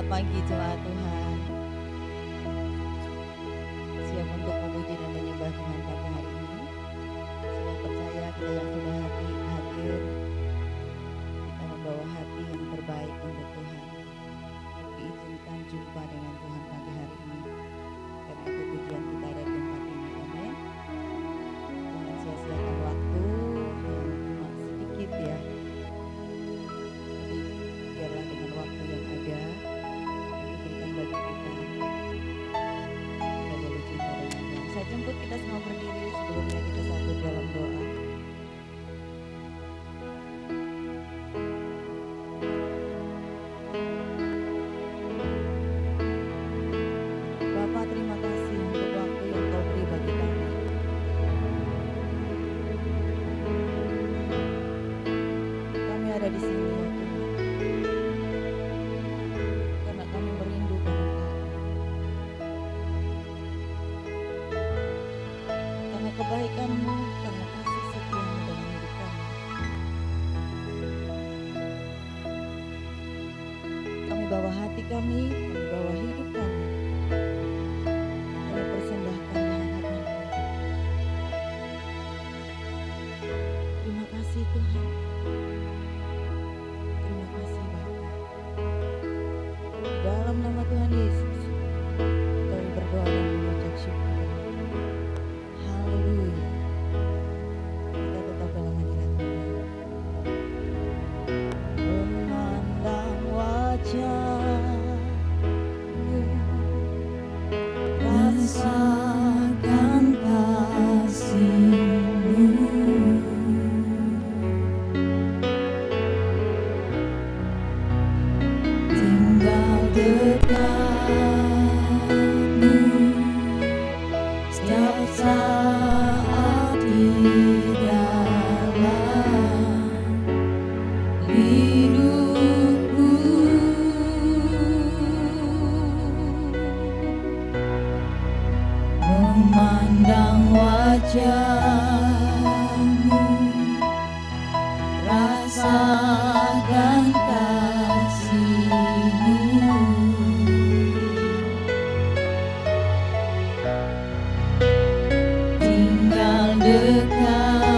Selamat pagi jemaat Tuhan. Siap untuk memuji dan menyembah Tuhan pagi hari ini. Saya percaya kita yang sudah hadir, kita membawa hati yang terbaik untuk Tuhan. Diizinkan jumpa dengan Tuhan pagi hari ini. Karena itu tujuan kita ada di tempat ini. Amin. Jangan sia-siakan waktu yang cuma sedikit ya. Tapi biarlah dengan waktu yang ada diberikan bagi kita boleh cinta dengan Tuhan. Saya jemput kita semua berdiri, sebelumnya kita satu dalam doa. Bapa, terima kasih untuk waktu yang Kau beri bagi kami. Kami ada di sini ya Tuhan, karena kami merindukan Engkau. Karena kebaikan-Mu, karena kasih setia-Mu dalam hidup kami. Kami bawa hati kami bawa hidup kami. Kami persembahkan di hadapan-Mu. Terima kasih Tuhan. Terima kasih Bapa. Di dalam nama Tuhan Yesus, kami berdoa dan mengucap syukur. Haleluya. Kita tetap dalam hadirat Tuhan. Memandang wajah-Mu, rasakan kasih-Mu. Tinggal dekat-Mu setiap saat di dalam hidupku. Memandang wajah-Mu, rasakan kasih-Mu. Tinggal dekat-Mu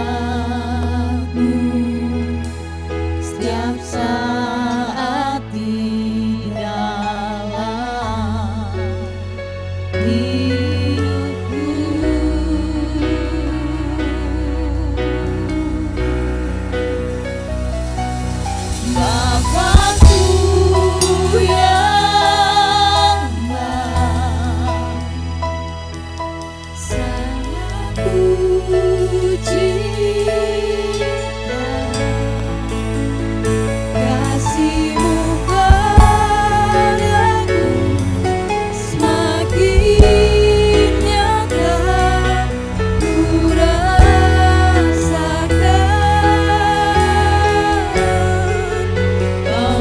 setiap saat di dalam hidupku. Bapakku yang baik, sangat kucinta. Kasih-Mu padaku semakin nyata ku rasakan. Kau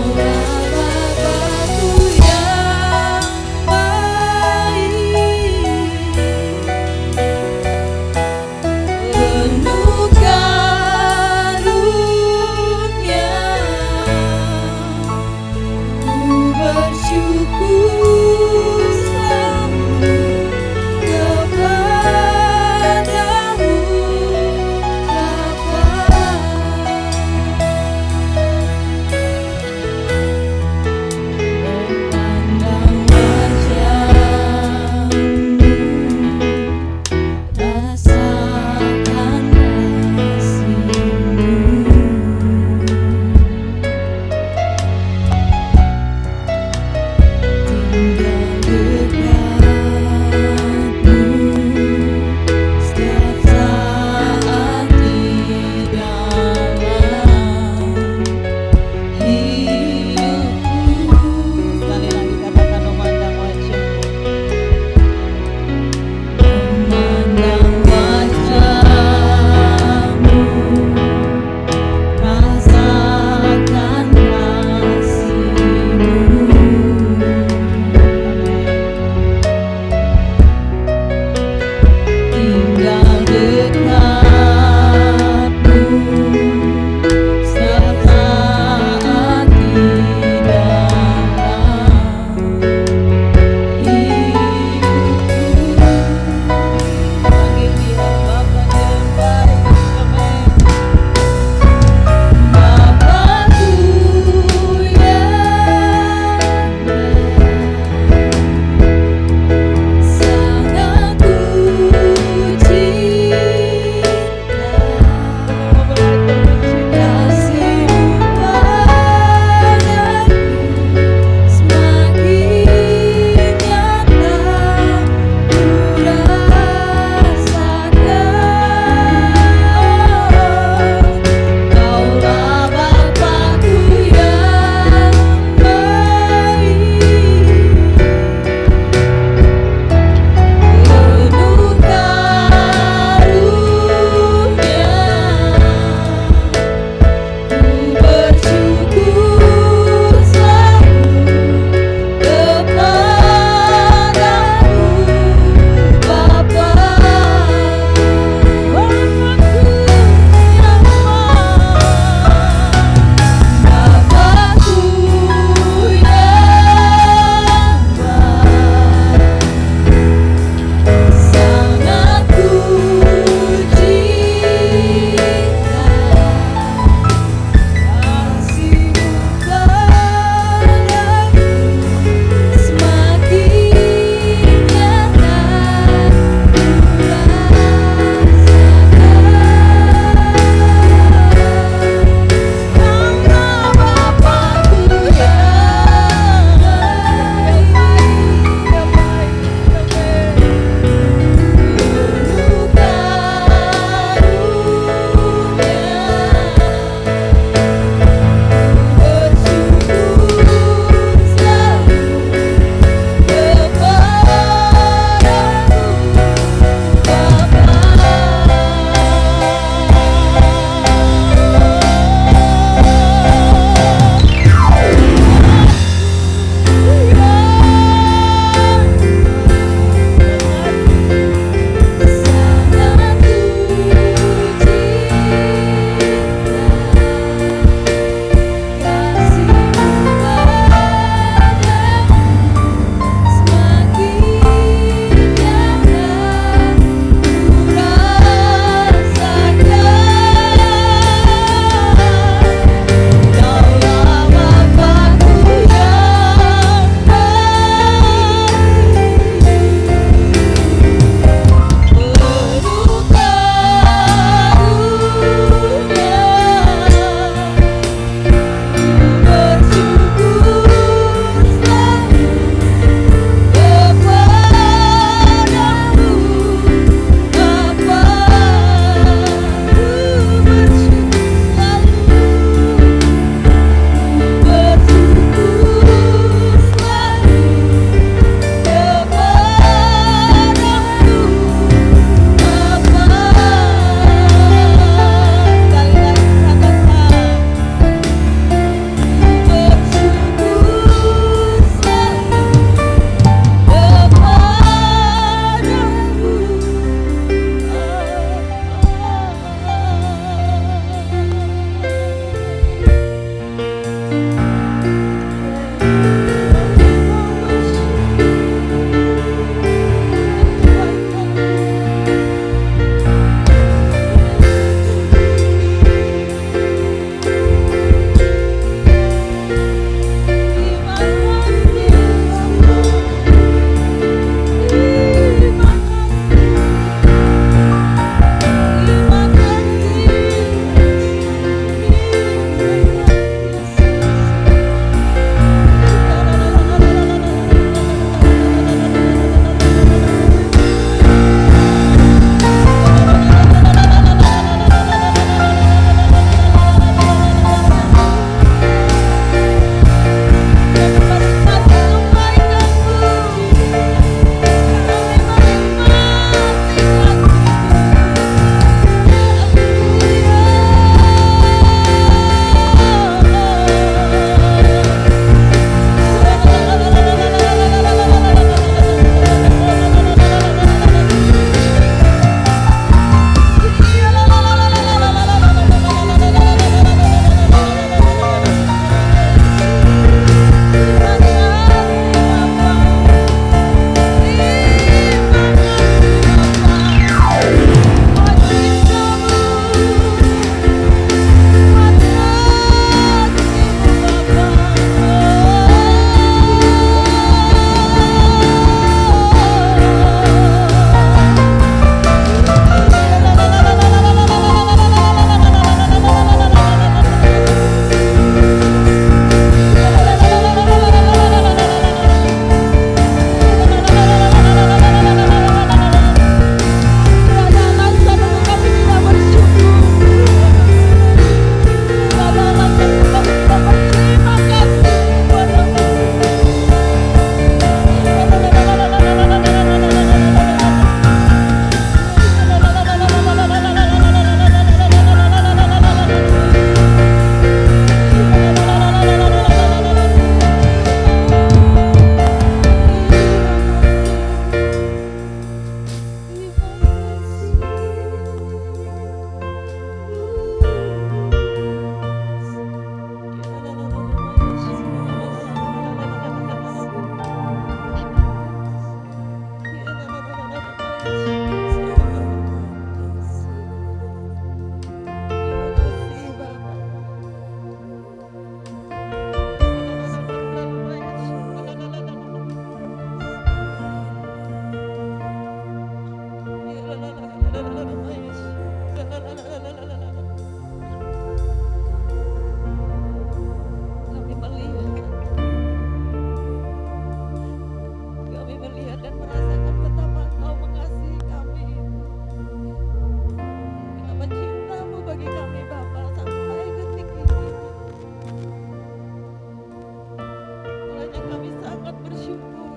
Kami sangat bersyukur.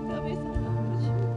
Kami sangat bersyukur.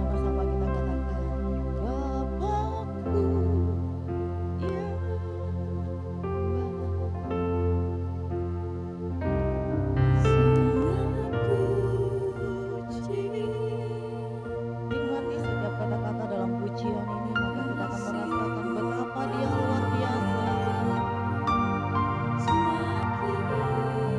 Sama-sama kita katakan, Bapakku yang nikmati setiap kata-kata dalam pujian ini, maka kita akan merasakan betapa Dia luar biasa. Penuh karunia,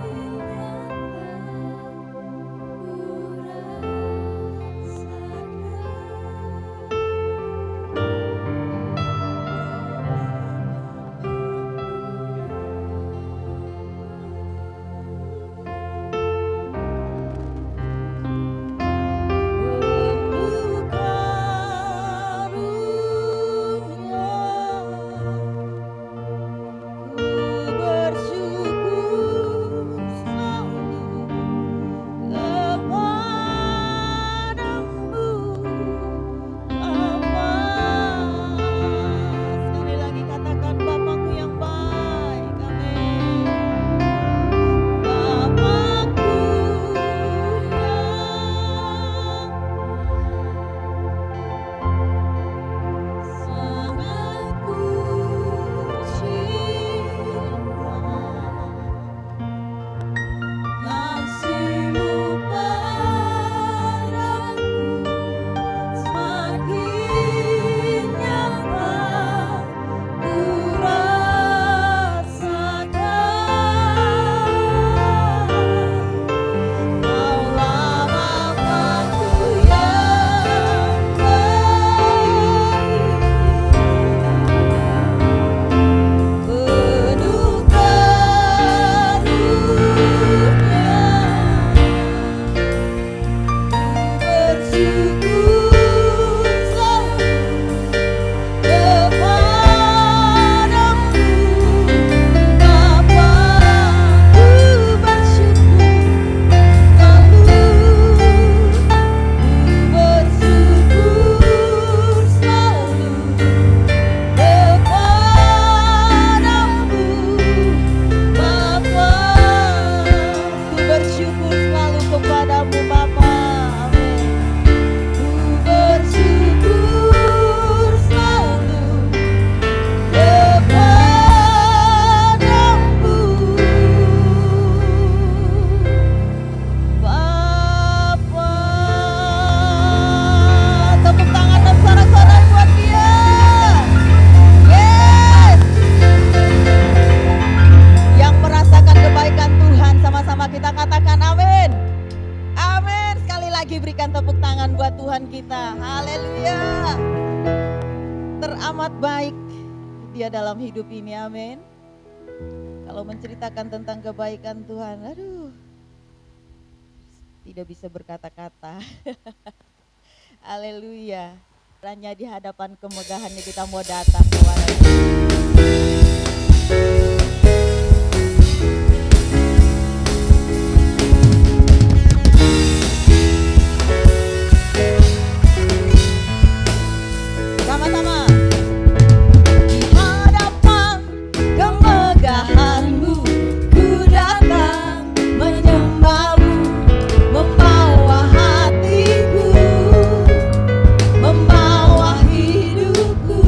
ku bersyukur selalu kepadamu, Bapa. Sekali lagi katakan, Bapakku yang baik. Amin. Bapakku yang sangat ku cinta, kasih-Mu padaku semakin nyata ku rasakan. Kaulah Bapakku yang baik, penuh karunia, bersyukur selalu kepadamu, Bapa. Ku bersyukur selalu, bersyukur selalu kepadamu, Bapa. Ku bersyukur selalu kepadamu, Bapa. Amin. Ku bersyukur selalu kepadamu, Bapa. Tepuk tangan dan sorak-sorai buat Dia. Yes. Yang merasakan kebaikan Tuhan, sama-sama kita katakan amin. Amin. Sekali lagi berikan tepuk tangan buat Tuhan kita. Haleluya. Teramat baik Dia dalam hidup ini. Amin. Kalau menceritakan tentang kebaikan Tuhan, aduh, tidak bisa berkata-kata. Haleluya. Hanya di hadapan kemegahannya kita mau datang kepada Dia. Sama-sama. Di hadapan kemegahan-Mu ku datang menyembah-Mu, membawa hatiku, membawa hidupku.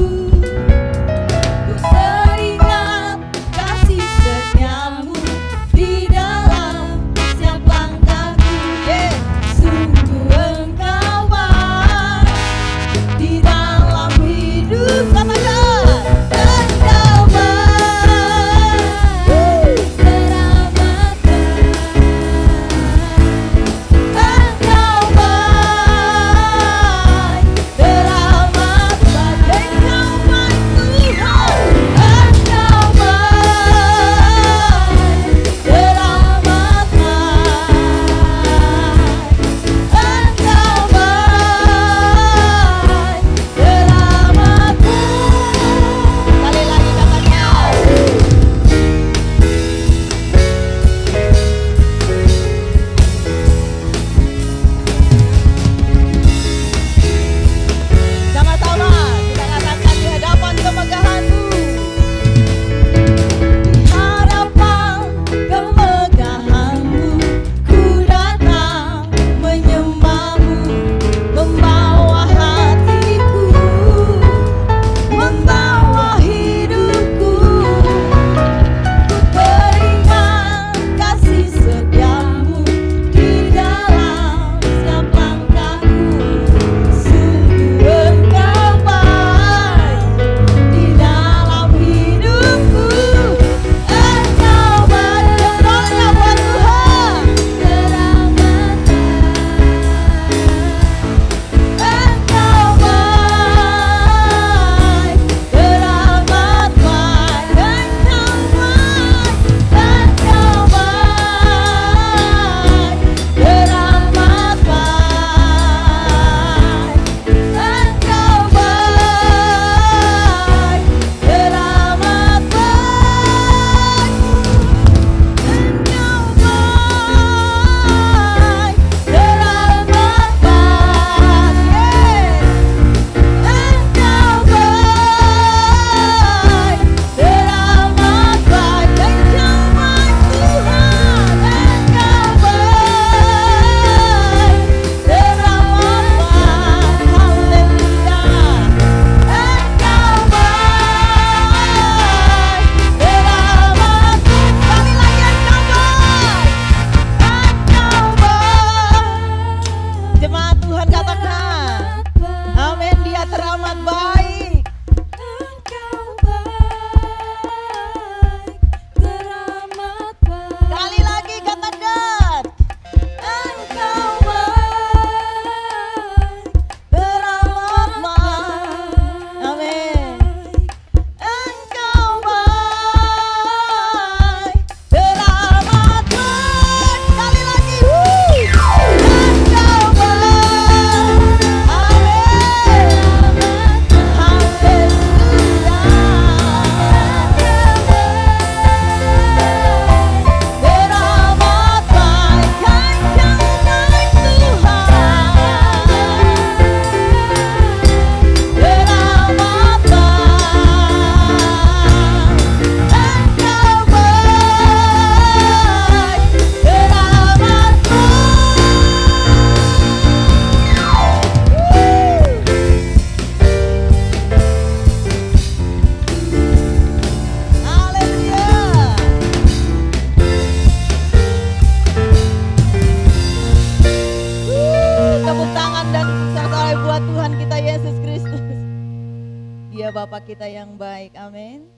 Bapa kita yang baik. Amin.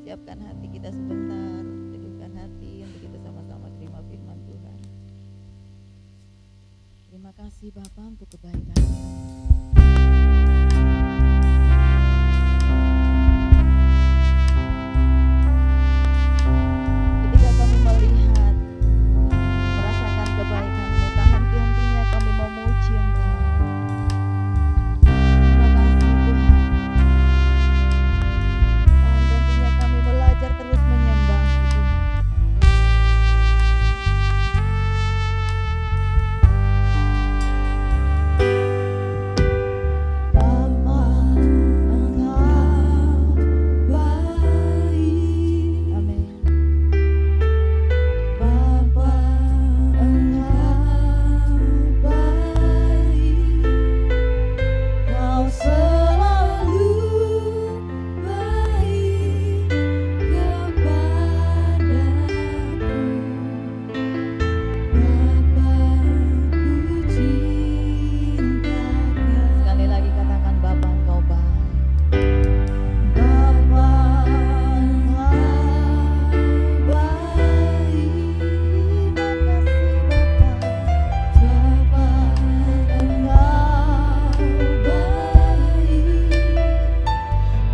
Siapkan hati kita sebentar, teduhkan hati untuk kita sama-sama terima firman Tuhan. Terima kasih Bapa untuk kebaikan-Mu. Ketika kami melihat, merasakan kebaikan-Mu, tak henti-hentinya kami memuji Engkau. Terima kasih Tuhan. Tak henti-hentinya kami belajar terus menyembah-Mu Tuhan. Bapa, Engkau baik. Amin. Bapa, Engkau baik. Kau selalu baik kepadaku. Bapa, ku cinta Kau. Sekali lagi katakan Bapa, Engkau baik. Bapa, Engkau baik. Terima kasih Bapa. Bapa, Engkau baik.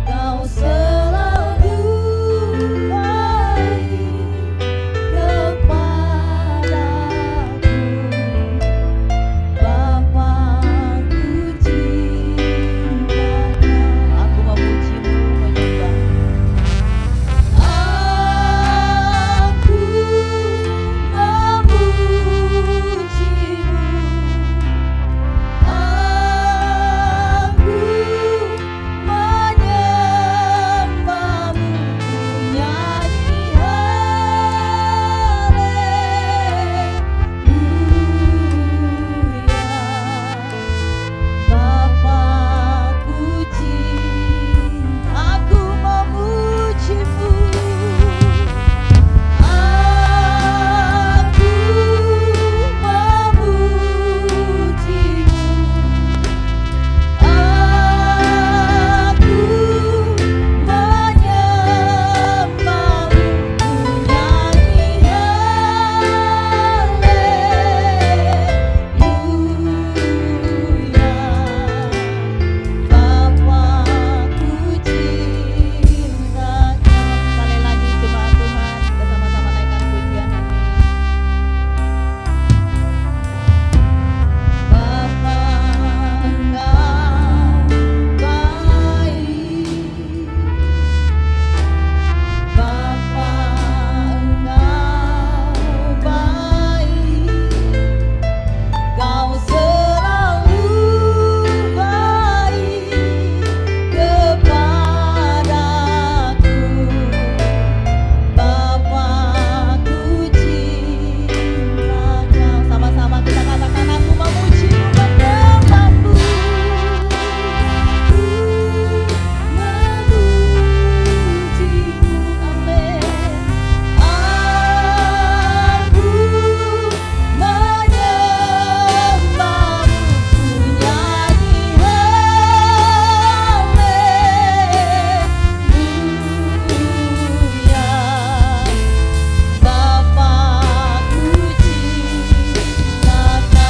Kau selalu baik kepadaku. Bapa, ku cinta Kau. Aku memuji-Mu, menyembah-Mu. Aku memuji-Mu. Aku menyembah-Mu. Ku nyanyi haleluya. Bapa, ku cinta. Aku memuji-Mu. Aku memuji-Mu. Aku menyembah-Mu. Ku nyanyi haleluya. Bapa, ku cinta Kau. Sekali lagi jemaat Tuhan, kita sama-sama naikkan pujian hati. Bapa, Engkau baik. Bapa, Engkau baik. Kau selalu baik kepadaku. Bapa, ku cinta Kau. Sama-sama kita katakan, aku memuji-Mu, menyembah-Mu. Ku memuji-Mu. Amin. Aku menyembah-Mu. Ku nyanyi haleluya. Bapa, ku cinta Kau.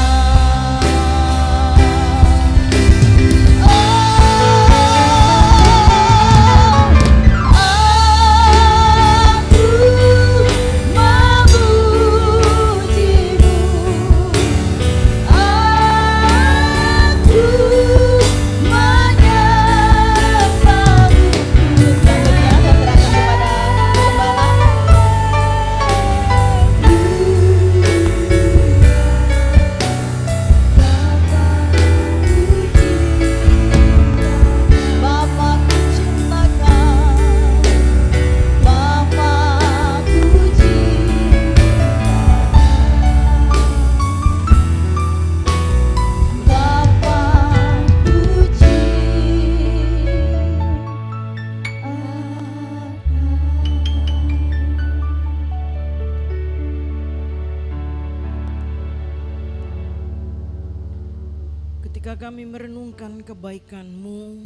Ketika kami merenungkan kebaikan-Mu,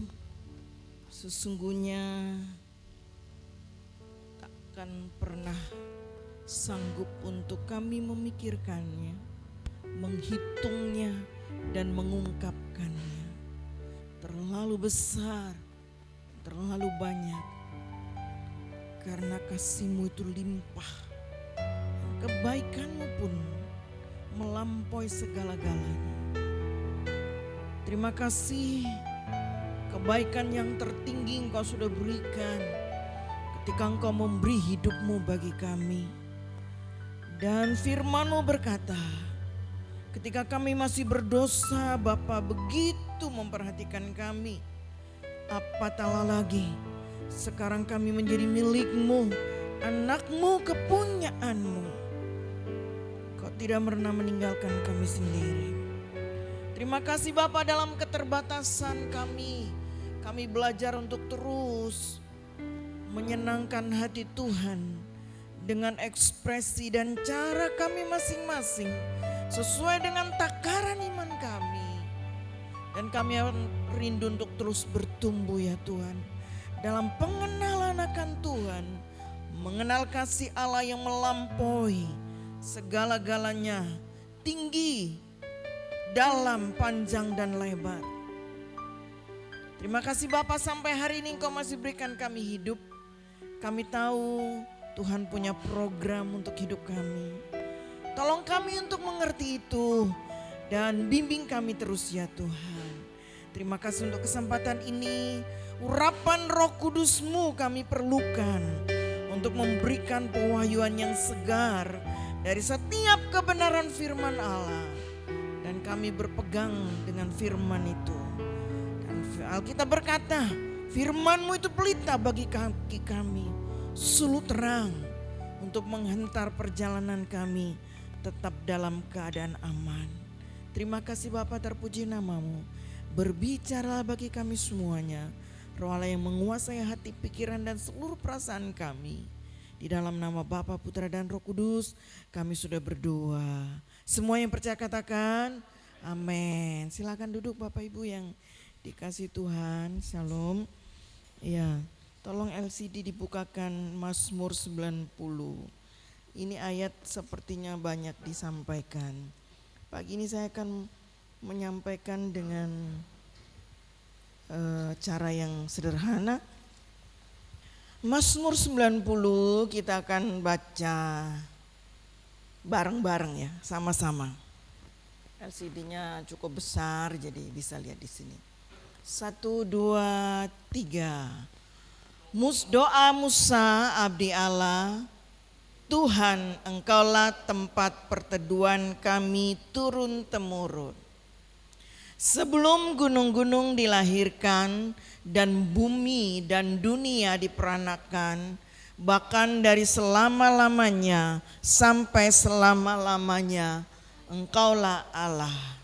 Sesungguhnya takkan pernah sanggup untuk kami memikirkannya, menghitungnya, dan mengungkapkannya. Terlalu besar, terlalu banyak, karena kasih-Mu itu limpah, kebaikan-Mu pun melampaui segala-galanya. Terima kasih, kebaikan yang tertinggi Engkau sudah berikan ketika Engkau memberi hidup-Mu bagi kami. Dan firman-Mu berkata, ketika kami masih berdosa, Bapa begitu memperhatikan kami. Apatah lagi, sekarang kami menjadi milik-Mu, anak-Mu, kepunyaan-Mu. Kau tidak pernah meninggalkan kami sendiri. Terima kasih Bapa, dalam keterbatasan kami belajar untuk terus menyenangkan hati Tuhan dengan ekspresi dan cara kami masing-masing sesuai dengan takaran iman kami. Dan kami rindu untuk terus bertumbuh ya Tuhan, dalam pengenalan akan Tuhan, mengenal kasih Allah yang melampaui segala-galanya, tinggi, dalam, panjang, dan lebar. Terima kasih Bapa, sampai hari ini Engkau masih berikan kami hidup. Kami tahu Tuhan punya program untuk hidup kami. Tolong kami untuk mengerti itu dan bimbing kami terus ya Tuhan. Terima kasih untuk kesempatan ini. Urapan Roh Kudus-Mu kami perlukan untuk memberikan pewahyuan yang segar dari setiap kebenaran firman Allah. Dan kami berpegang dengan firman itu. Dan Alkitab berkata, firman-Mu itu pelita bagi kaki kami, suluh terang untuk menghentar perjalanan kami tetap dalam keadaan aman. Terima kasih Bapa, terpuji nama-Mu. Berbicara bagi kami semuanya. Roh Allah yang menguasai hati, pikiran, dan seluruh perasaan kami. Di dalam nama Bapa, Putra, dan Roh Kudus kami sudah berdoa. Semua yang percaya katakan amin. Silakan duduk Bapak Ibu yang dikasih Tuhan. Shalom. Ya, tolong LCD dibukakan Mazmur 90. Ini ayat sepertinya banyak disampaikan. Pagi ini saya akan menyampaikan dengan cara yang sederhana. Mazmur 90 kita akan baca bareng-bareng ya, sama-sama. LCD-nya cukup besar jadi bisa lihat di sini. 1, 2, 3. Doa Musa abdi Allah, Tuhan Engkaulah tempat perteduhan kami turun-temurun. Sebelum gunung-gunung dilahirkan dan bumi dan dunia diperanakan, bahkan dari selama-lamanya sampai selama-lamanya, Engkaulah Allah.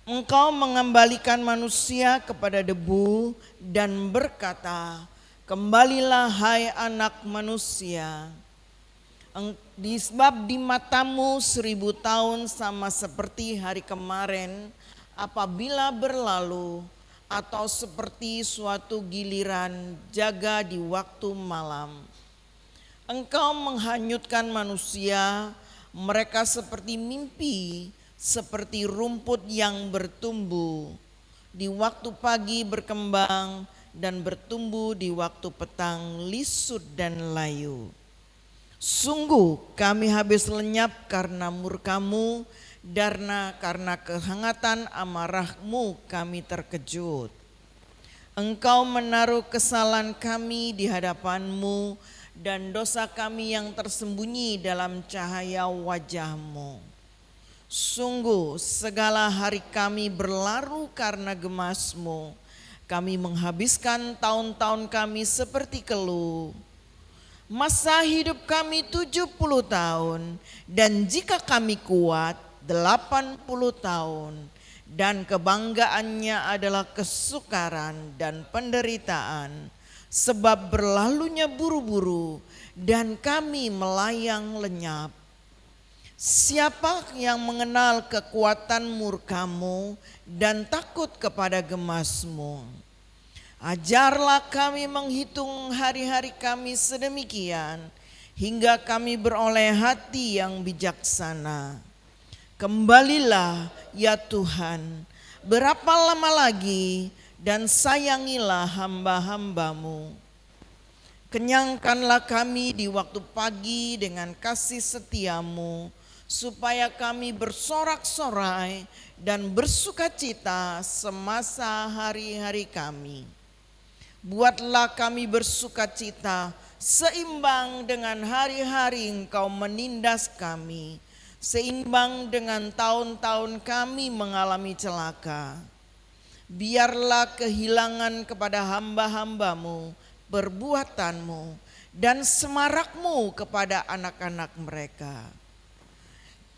Engkau mengembalikan manusia kepada debu dan berkata, kembalilah hai anak manusia. Sebab di matamu 1000 tahun sama seperti hari kemarin apabila berlalu, atau seperti suatu giliran jaga di waktu malam. Engkau menghanyutkan manusia, mereka seperti mimpi, seperti rumput yang bertumbuh. Di waktu pagi berkembang dan bertumbuh, di waktu petang lisut dan layu. Sungguh kami habis lenyap karena murka-Mu, karena kehangatan amarah-Mu kami terkejut. Engkau menaruh kesalahan kami di hadapan-Mu dan dosa kami yang tersembunyi dalam cahaya wajah-Mu. Sungguh segala hari kami berlaru karena gemas-Mu. Kami menghabiskan tahun-tahun kami seperti keluh. Masa hidup kami 70 tahun, dan jika kami kuat 80 tahun, dan kebanggaannya adalah kesukaran dan penderitaan, sebab berlalunya buru-buru dan kami melayang lenyap. Siapa yang mengenal kekuatan murka-Mu dan takut kepada gemas-Mu? Ajarlah kami menghitung hari-hari kami sedemikian, hingga kami beroleh hati yang bijaksana. Kembalilah ya Tuhan, berapa lama lagi, dan sayangilah hamba-hambamu. Kenyangkanlah kami di waktu pagi dengan kasih setiamu, supaya kami bersorak-sorai dan bersukacita semasa hari-hari kami. Buatlah kami bersukacita seimbang dengan hari-hari Engkau menindas kami, seimbang dengan tahun-tahun kami mengalami celaka. Biarlah kehilangan kepada hamba-hambamu perbuatanmu dan semarakmu kepada anak-anak mereka.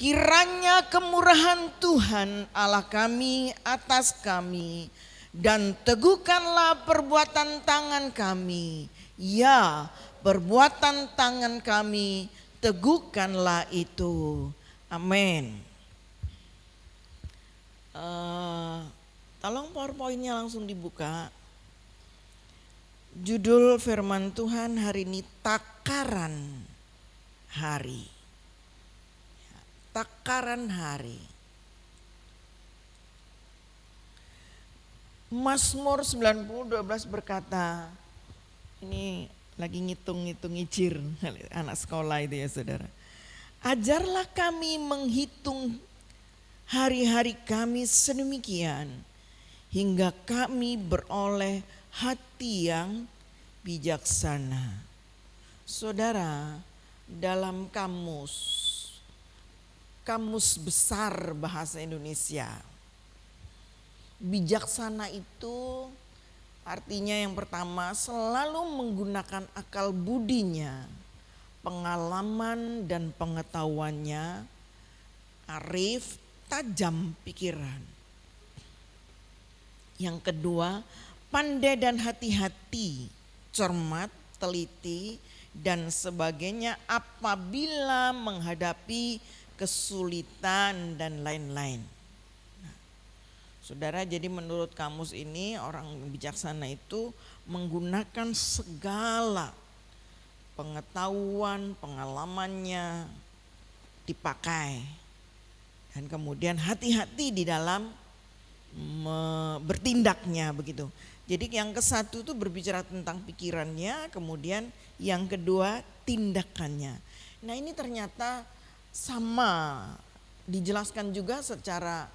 Kiranya kemurahan Tuhan Allah kami atas kami, dan teguhkanlah perbuatan tangan kami. Ya, perbuatan tangan kami, teguhkanlah itu. Amin. Tolong PowerPoint-nya langsung dibuka. Judul firman Tuhan hari ini, takaran hari. Takaran hari. Mazmur 90:12 berkata, ini lagi ngitung-ngitung icir anak sekolah itu ya saudara. Ajarlah kami menghitung hari-hari kami sedemikian, hingga kami beroleh hati yang bijaksana. Saudara, dalam kamus besar bahasa Indonesia, bijaksana itu artinya yang pertama selalu menggunakan akal budinya, pengalaman dan pengetahuannya, arif, tajam pikiran. Yang kedua, pandai dan hati-hati, cermat, teliti dan sebagainya apabila menghadapi kesulitan dan lain-lain. Saudara, jadi menurut kamus ini orang bijaksana itu menggunakan segala pengetahuan, pengalamannya dipakai. Dan kemudian hati-hati di dalam bertindaknya begitu. Jadi yang ke satu itu berbicara tentang pikirannya, kemudian yang kedua tindakannya. Nah ini ternyata sama dijelaskan juga secara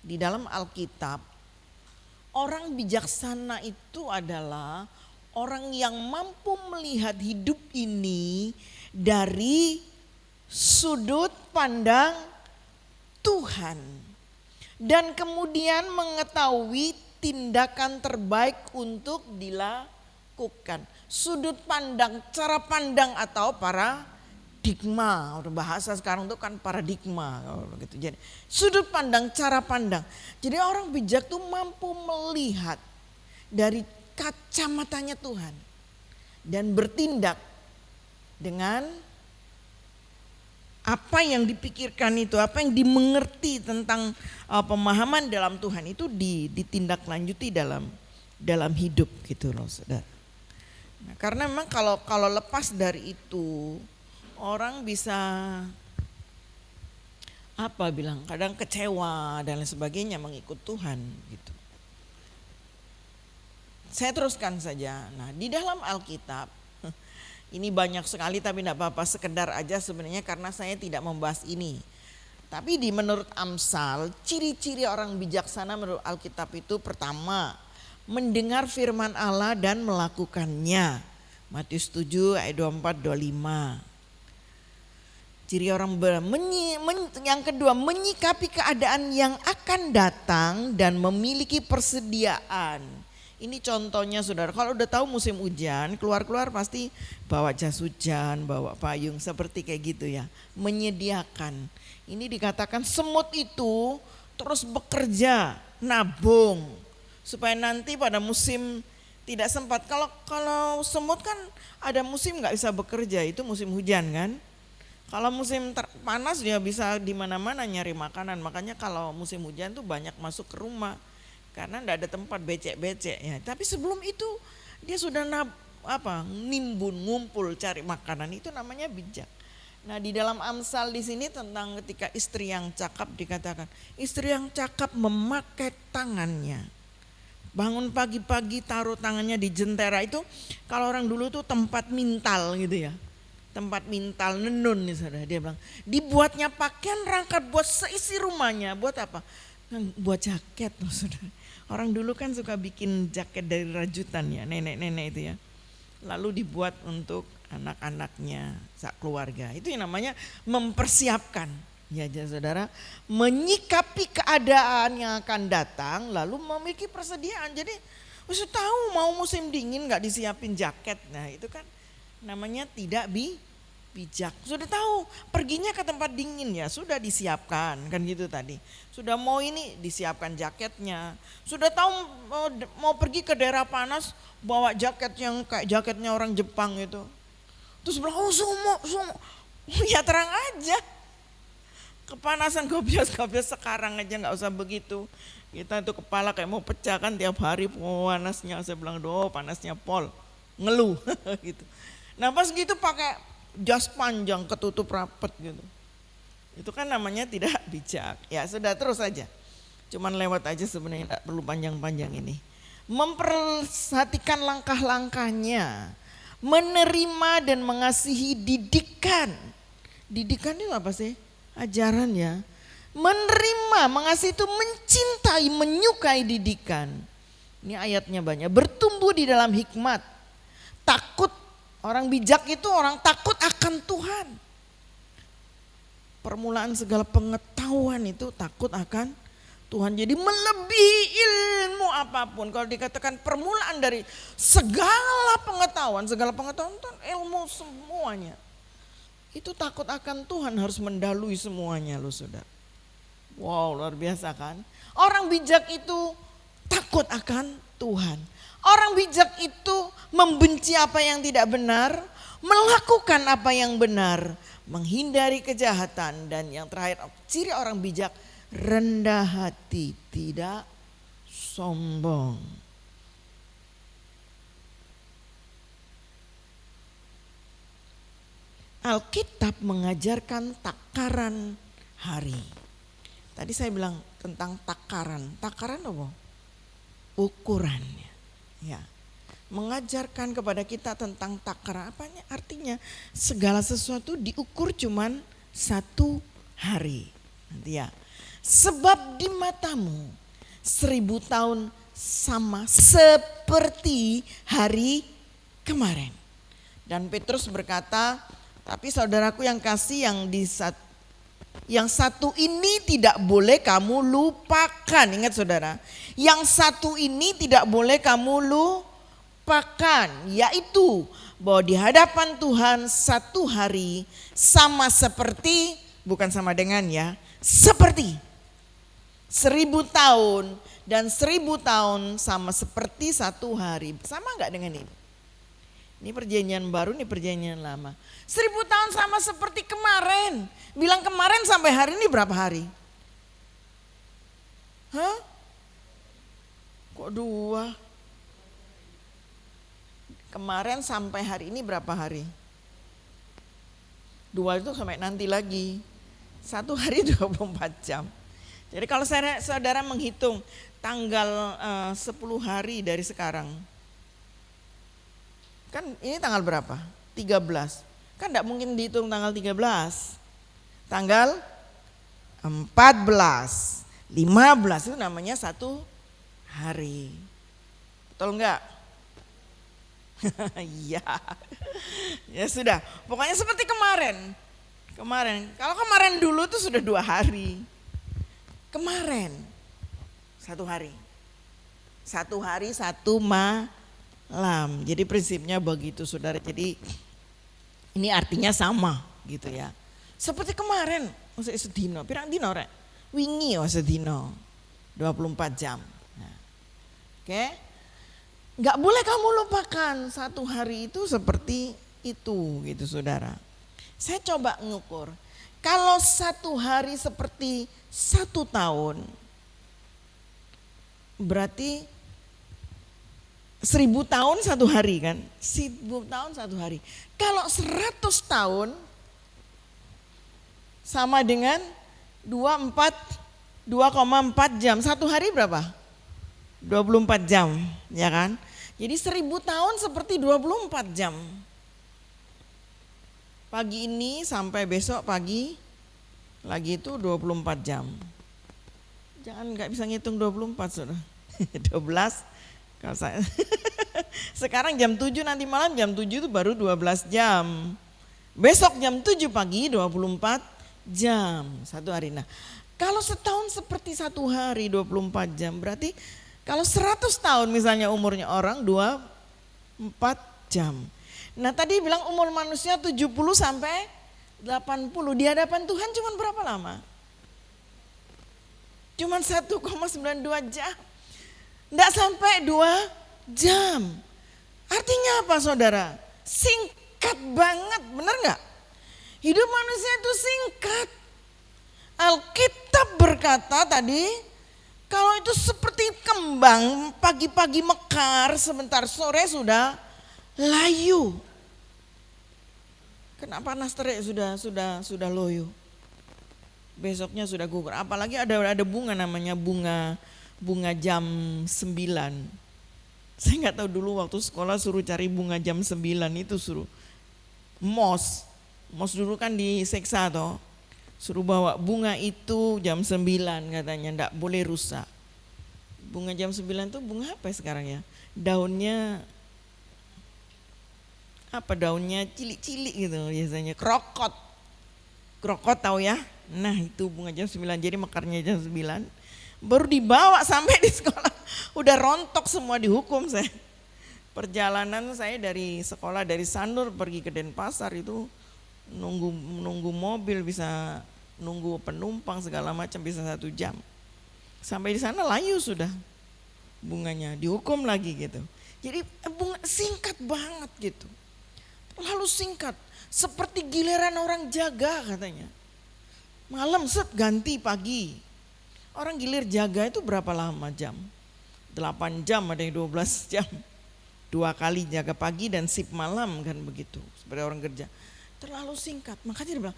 di dalam Alkitab. Orang bijaksana itu adalah orang yang mampu melihat hidup ini dari sudut pandang Tuhan, dan kemudian mengetahui tindakan terbaik untuk dilakukan. Sudut pandang, cara pandang atau paradigma. Bahasa sekarang itu kan paradigma gitu. Jadi sudut pandang, cara pandang. Jadi orang bijak tuh mampu melihat dari kacamatanya Tuhan dan bertindak dengan apa yang dipikirkan itu, apa yang dimengerti tentang pemahaman dalam Tuhan itu ditindaklanjuti dalam hidup gitu loh saudara. Nah, karena memang kalau lepas dari itu orang bisa kadang kecewa dan lain sebagainya mengikut Tuhan gitu. Saya teruskan saja. Nah di dalam Alkitab ini banyak sekali tapi tidak apa-apa, sekedar aja sebenarnya karena saya tidak membahas ini. Tapi menurut Amsal, ciri-ciri orang bijaksana menurut Alkitab itu pertama, mendengar firman Allah dan melakukannya. Matius 7 ayat 24-25. Ciri orang yang kedua, menyikapi keadaan yang akan datang dan memiliki persediaan. Ini contohnya saudara, kalau udah tahu musim hujan, keluar-keluar pasti bawa jas hujan, bawa payung seperti kayak gitu ya. Menyediakan. Ini dikatakan semut itu terus bekerja, nabung. Supaya nanti pada musim tidak sempat. Kalau semut kan ada musim gak bisa bekerja, itu musim hujan kan. Kalau musim panas dia bisa di mana-mana nyari makanan. Makanya kalau musim hujan tuh banyak masuk ke rumah. karena enggak ada tempat becek-becek ya. Tapi sebelum itu dia sudah nimbun, ngumpul cari makanan, itu namanya bijak. Nah, di dalam Amsal di sini tentang ketika istri yang cakap dikatakan, istri yang cakap memakai tangannya. Bangun pagi-pagi taruh tangannya di jentera, itu kalau orang dulu tuh tempat mintal gitu ya. Tempat mintal nenun nih saudara, dia bilang dibuatnya pakaian rangkat buat seisi rumahnya. Buat apa? Buat jaket loh saudara. Orang dulu kan suka bikin jaket dari rajutan ya, nenek-nenek itu ya. Lalu dibuat untuk anak-anaknya, sak keluarga. Itu yang namanya mempersiapkan. Ya saudara, menyikapi keadaan yang akan datang lalu memiliki persediaan. Jadi sudah tahu mau musim dingin nggak disiapin jaket. Nah itu kan namanya tidak bijak. Sudah tahu perginya ke tempat dingin ya sudah disiapkan kan gitu tadi. Sudah mau ini disiapkan jaketnya. Sudah tahu mau pergi ke daerah panas bawa jaket yang kayak jaketnya orang Jepang itu. Terus bilang sumo. Ya terang aja. Kepanasan gobios sekarang aja nggak usah begitu. Kita itu kepala kayak mau pecah kan tiap hari panasnya. Saya bilang panasnya pol ngeluh gitu. Nah pas gitu pakai jas panjang ketutup rapet gitu. Itu kan namanya tidak bijak. Ya sudah terus aja. Cuman lewat aja sebenarnya tidak perlu panjang-panjang ini. Memperhatikan langkah-langkahnya. Menerima dan mengasihi didikan. Didikan itu apa sih? Ajaran ya. Menerima, mengasihi itu mencintai, menyukai didikan. Ini ayatnya banyak. Bertumbuh di dalam hikmat. Takut, orang bijak itu orang takut akan Tuhan. Permulaan segala pengetahuan itu takut akan Tuhan. Jadi melebihi ilmu apapun. Kalau dikatakan permulaan dari segala pengetahuan itu ilmu semuanya. Itu takut akan Tuhan harus mendalui semuanya loh saudara. Wow luar biasa kan. Orang bijak itu takut akan Tuhan. Orang bijak itu membenci apa yang tidak benar, melakukan apa yang benar, menghindari kejahatan, dan yang terakhir ciri orang bijak rendah hati, tidak sombong. Alkitab mengajarkan takaran hari. Tadi saya bilang tentang takaran. Takaran apa? Ukurannya. Ya. Mengajarkan kepada kita tentang takaran. Apanya? Artinya segala sesuatu diukur cuman 1 hari. Nanti ya. Sebab di matamu 1000 tahun sama seperti hari kemarin. Dan Petrus berkata, tapi saudaraku yang kasih, yang satu ini tidak boleh kamu lupakan. Ingat saudara, yang satu ini tidak boleh kamu lupakan, yaitu bahwa di hadapan Tuhan 1 hari sama seperti, bukan sama dengan ya, seperti 1000 tahun, dan 1000 tahun sama seperti 1 hari. Sama enggak dengan ini? Ini perjanjian baru, ini perjanjian lama. 1000 tahun sama seperti kemarin. Bilang kemarin sampai hari ini berapa hari? Hah? Kok 2? Kemarin sampai hari ini berapa hari? 2 itu sampai nanti lagi. 1 hari 24 jam. Jadi kalau saudara menghitung tanggal 10 hari dari sekarang. Kan ini tanggal berapa? 13. Kan enggak mungkin dihitung tanggal 13. Tanggal 14, 15 itu namanya 1 hari. Betul enggak? Iya. Ya sudah, pokoknya seperti kemarin. Kalau kemarin dulu tuh sudah 2 hari. Kemarin 1 hari. 1 hari 1 malam. Jadi prinsipnya begitu saudara. Jadi ini artinya sama gitu ya. Seperti kemarin, maksudnya sedino, pirang dino rek? Wingi sedino, 24 jam. Nah, oke, nggak boleh kamu lupakan 1 hari itu seperti itu gitu saudara. Saya coba ngukur, kalau 1 hari seperti 1 tahun, berarti 1000 tahun satu hari kan? 1000 tahun satu hari. Kalau 100 tahun sama dengan 2,4 jam. Satu hari berapa? 24 jam, ya kan? Jadi 1000 tahun seperti 24 jam. Pagi ini sampai besok pagi lagi itu 24 jam. Jangan nggak bisa ngitung 24 sudah. 12 kalau saya sekarang jam 7 nanti malam jam 7 itu baru 12 jam. Besok jam 7 pagi 24 jam satu hari. Nah, kalau setahun seperti satu hari 24 jam berarti kalau 100 tahun misalnya umurnya orang 24 jam. Nah tadi bilang umur manusia 70 sampai 80. Di hadapan Tuhan cuma berapa lama? Cuma 1,92 jam. Enggak sampai 2 jam. Artinya apa saudara? Singkat banget, benar enggak? Hidup manusia itu singkat. Alkitab berkata tadi, kalau itu seperti kembang pagi-pagi mekar, sebentar sore sudah layu. Kena panas terik sudah loyo. Besoknya sudah gugur. Apalagi ada bunga namanya bunga jam 9. Saya nggak tahu dulu waktu sekolah suruh cari bunga jam 9 itu suruh mos dulu kan diseksa toh. Suruh bawa bunga itu jam 9 katanya, enggak boleh rusak. Bunga jam 9 itu bunga apa sekarang ya? Daunnya apa, daunnya cilik-cilik gitu biasanya, krokot tahu ya? Nah itu bunga jam 9, jadi mekarnya jam 9. Baru dibawa sampai di sekolah, udah rontok semua, dihukum saya. Perjalanan saya dari sekolah dari Sanur pergi ke Denpasar itu nunggu mobil, bisa nunggu penumpang segala macam bisa 1 jam. Sampai di sana layu sudah bunganya, dihukum lagi gitu. Jadi bunga singkat banget gitu. Lalu singkat, seperti giliran orang jaga katanya. Malam set ganti pagi. Orang gilir jaga itu berapa lama jam? 8 jam, ada yang 12 jam. 2 kali jaga pagi dan sip malam kan begitu, seperti orang kerja. Terlalu singkat, makanya dia bilang,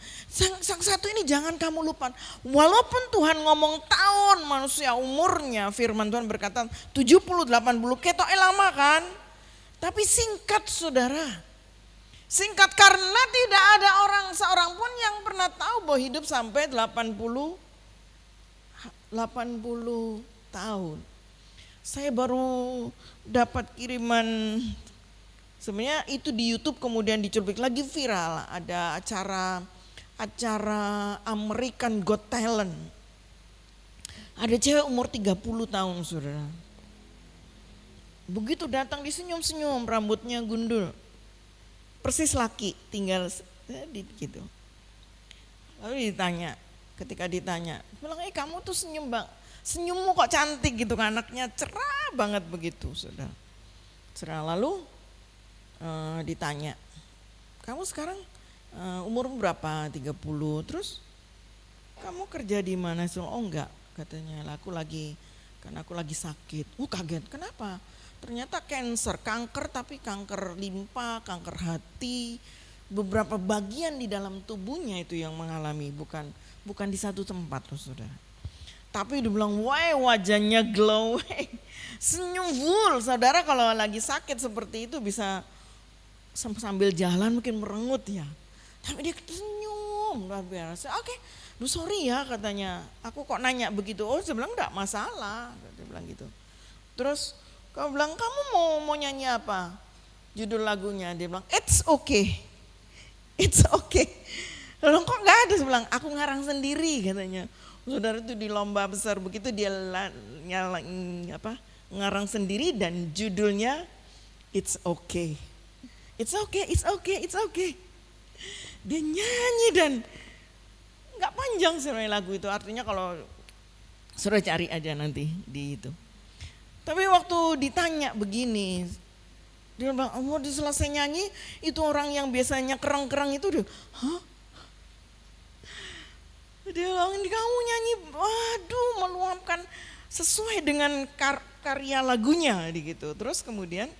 sang satu ini jangan kamu lupa. Walaupun Tuhan ngomong tahun manusia umurnya, firman Tuhan berkata 70-80, ketoknya lama kan. Tapi singkat saudara. Singkat karena tidak ada orang seorang pun yang pernah tahu bahwa hidup sampai 80 tahun. Saya baru dapat kiriman, sebenarnya itu di YouTube kemudian dicubit lagi viral. Ada acara American Got Talent. Ada cewek umur 30 tahun saudara. Begitu datang disenyum-senyum, rambutnya gundul. Persis laki, tinggal gitu. Lalu ketika ditanya, bilang, kamu tuh senyum bang, senyummu kok cantik gitu kan, anaknya cerah banget begitu saudara. Cerah. Lalu ditanya, kamu sekarang umur berapa? 30. Terus kamu kerja di mana? Oh enggak, katanya aku lagi sakit. Kaget, kenapa? Ternyata kanker, tapi kanker limpa, kanker hati, beberapa bagian di dalam tubuhnya itu yang mengalami, bukan di satu tempat loh saudara. Tapi dia bilang, wah wajahnya glowing, senyum full. Saudara kalau lagi sakit seperti itu bisa sambil jalan mungkin merengut ya. Tapi dia senyum luar biasa. Oke, sorry ya katanya, aku kok nanya begitu. Saya bilang enggak masalah, dia bilang gitu. Terus kamu bilang, kamu mau nyanyi apa? Judul lagunya, dia bilang, it's okay. It's okay. Lalu kok gak ada, saya bilang, aku ngarang sendiri katanya. Saudara itu di lomba besar begitu dia ngarang sendiri dan judulnya it's okay. It's okay, it's okay, it's okay. Dia nyanyi dan gak panjang sebenarnya lagu itu, artinya kalau suruh cari aja nanti di itu. Tapi waktu ditanya begini, dia bilang, dia selesai nyanyi, itu orang yang biasanya kerang-kerang itu dia, hah? Dia bilang, kamu nyanyi, waduh meluapkan sesuai dengan prakarya lagunya gitu. Terus kemudian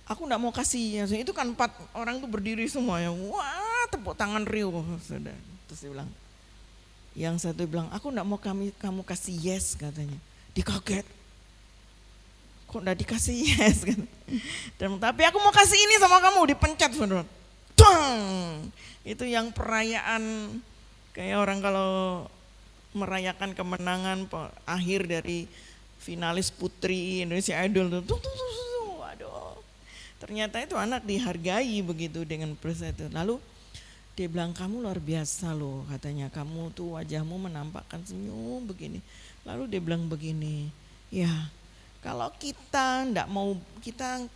aku enggak mau kasih, itu kan 4 orang tuh berdiri semua ya, wah tepuk tangan riuh. Sudah. Terus dia bilang, yang satu bilang, aku enggak mau kamu kasih yes katanya. Dikaget, kok enggak dikasih yes kan? Dan tapi aku mau kasih ini sama kamu, dipencet saudara. Tang! Itu yang perayaan kayak orang kalau merayakan kemenangan akhir dari finalis putri Indonesia Idol tuh. Waduh. Ternyata itu anak dihargai begitu dengan proses itu. Lalu dia bilang, kamu luar biasa loh katanya, kamu tuh wajahmu menampakkan senyum begini. Lalu dia bilang begini, ya kalau kita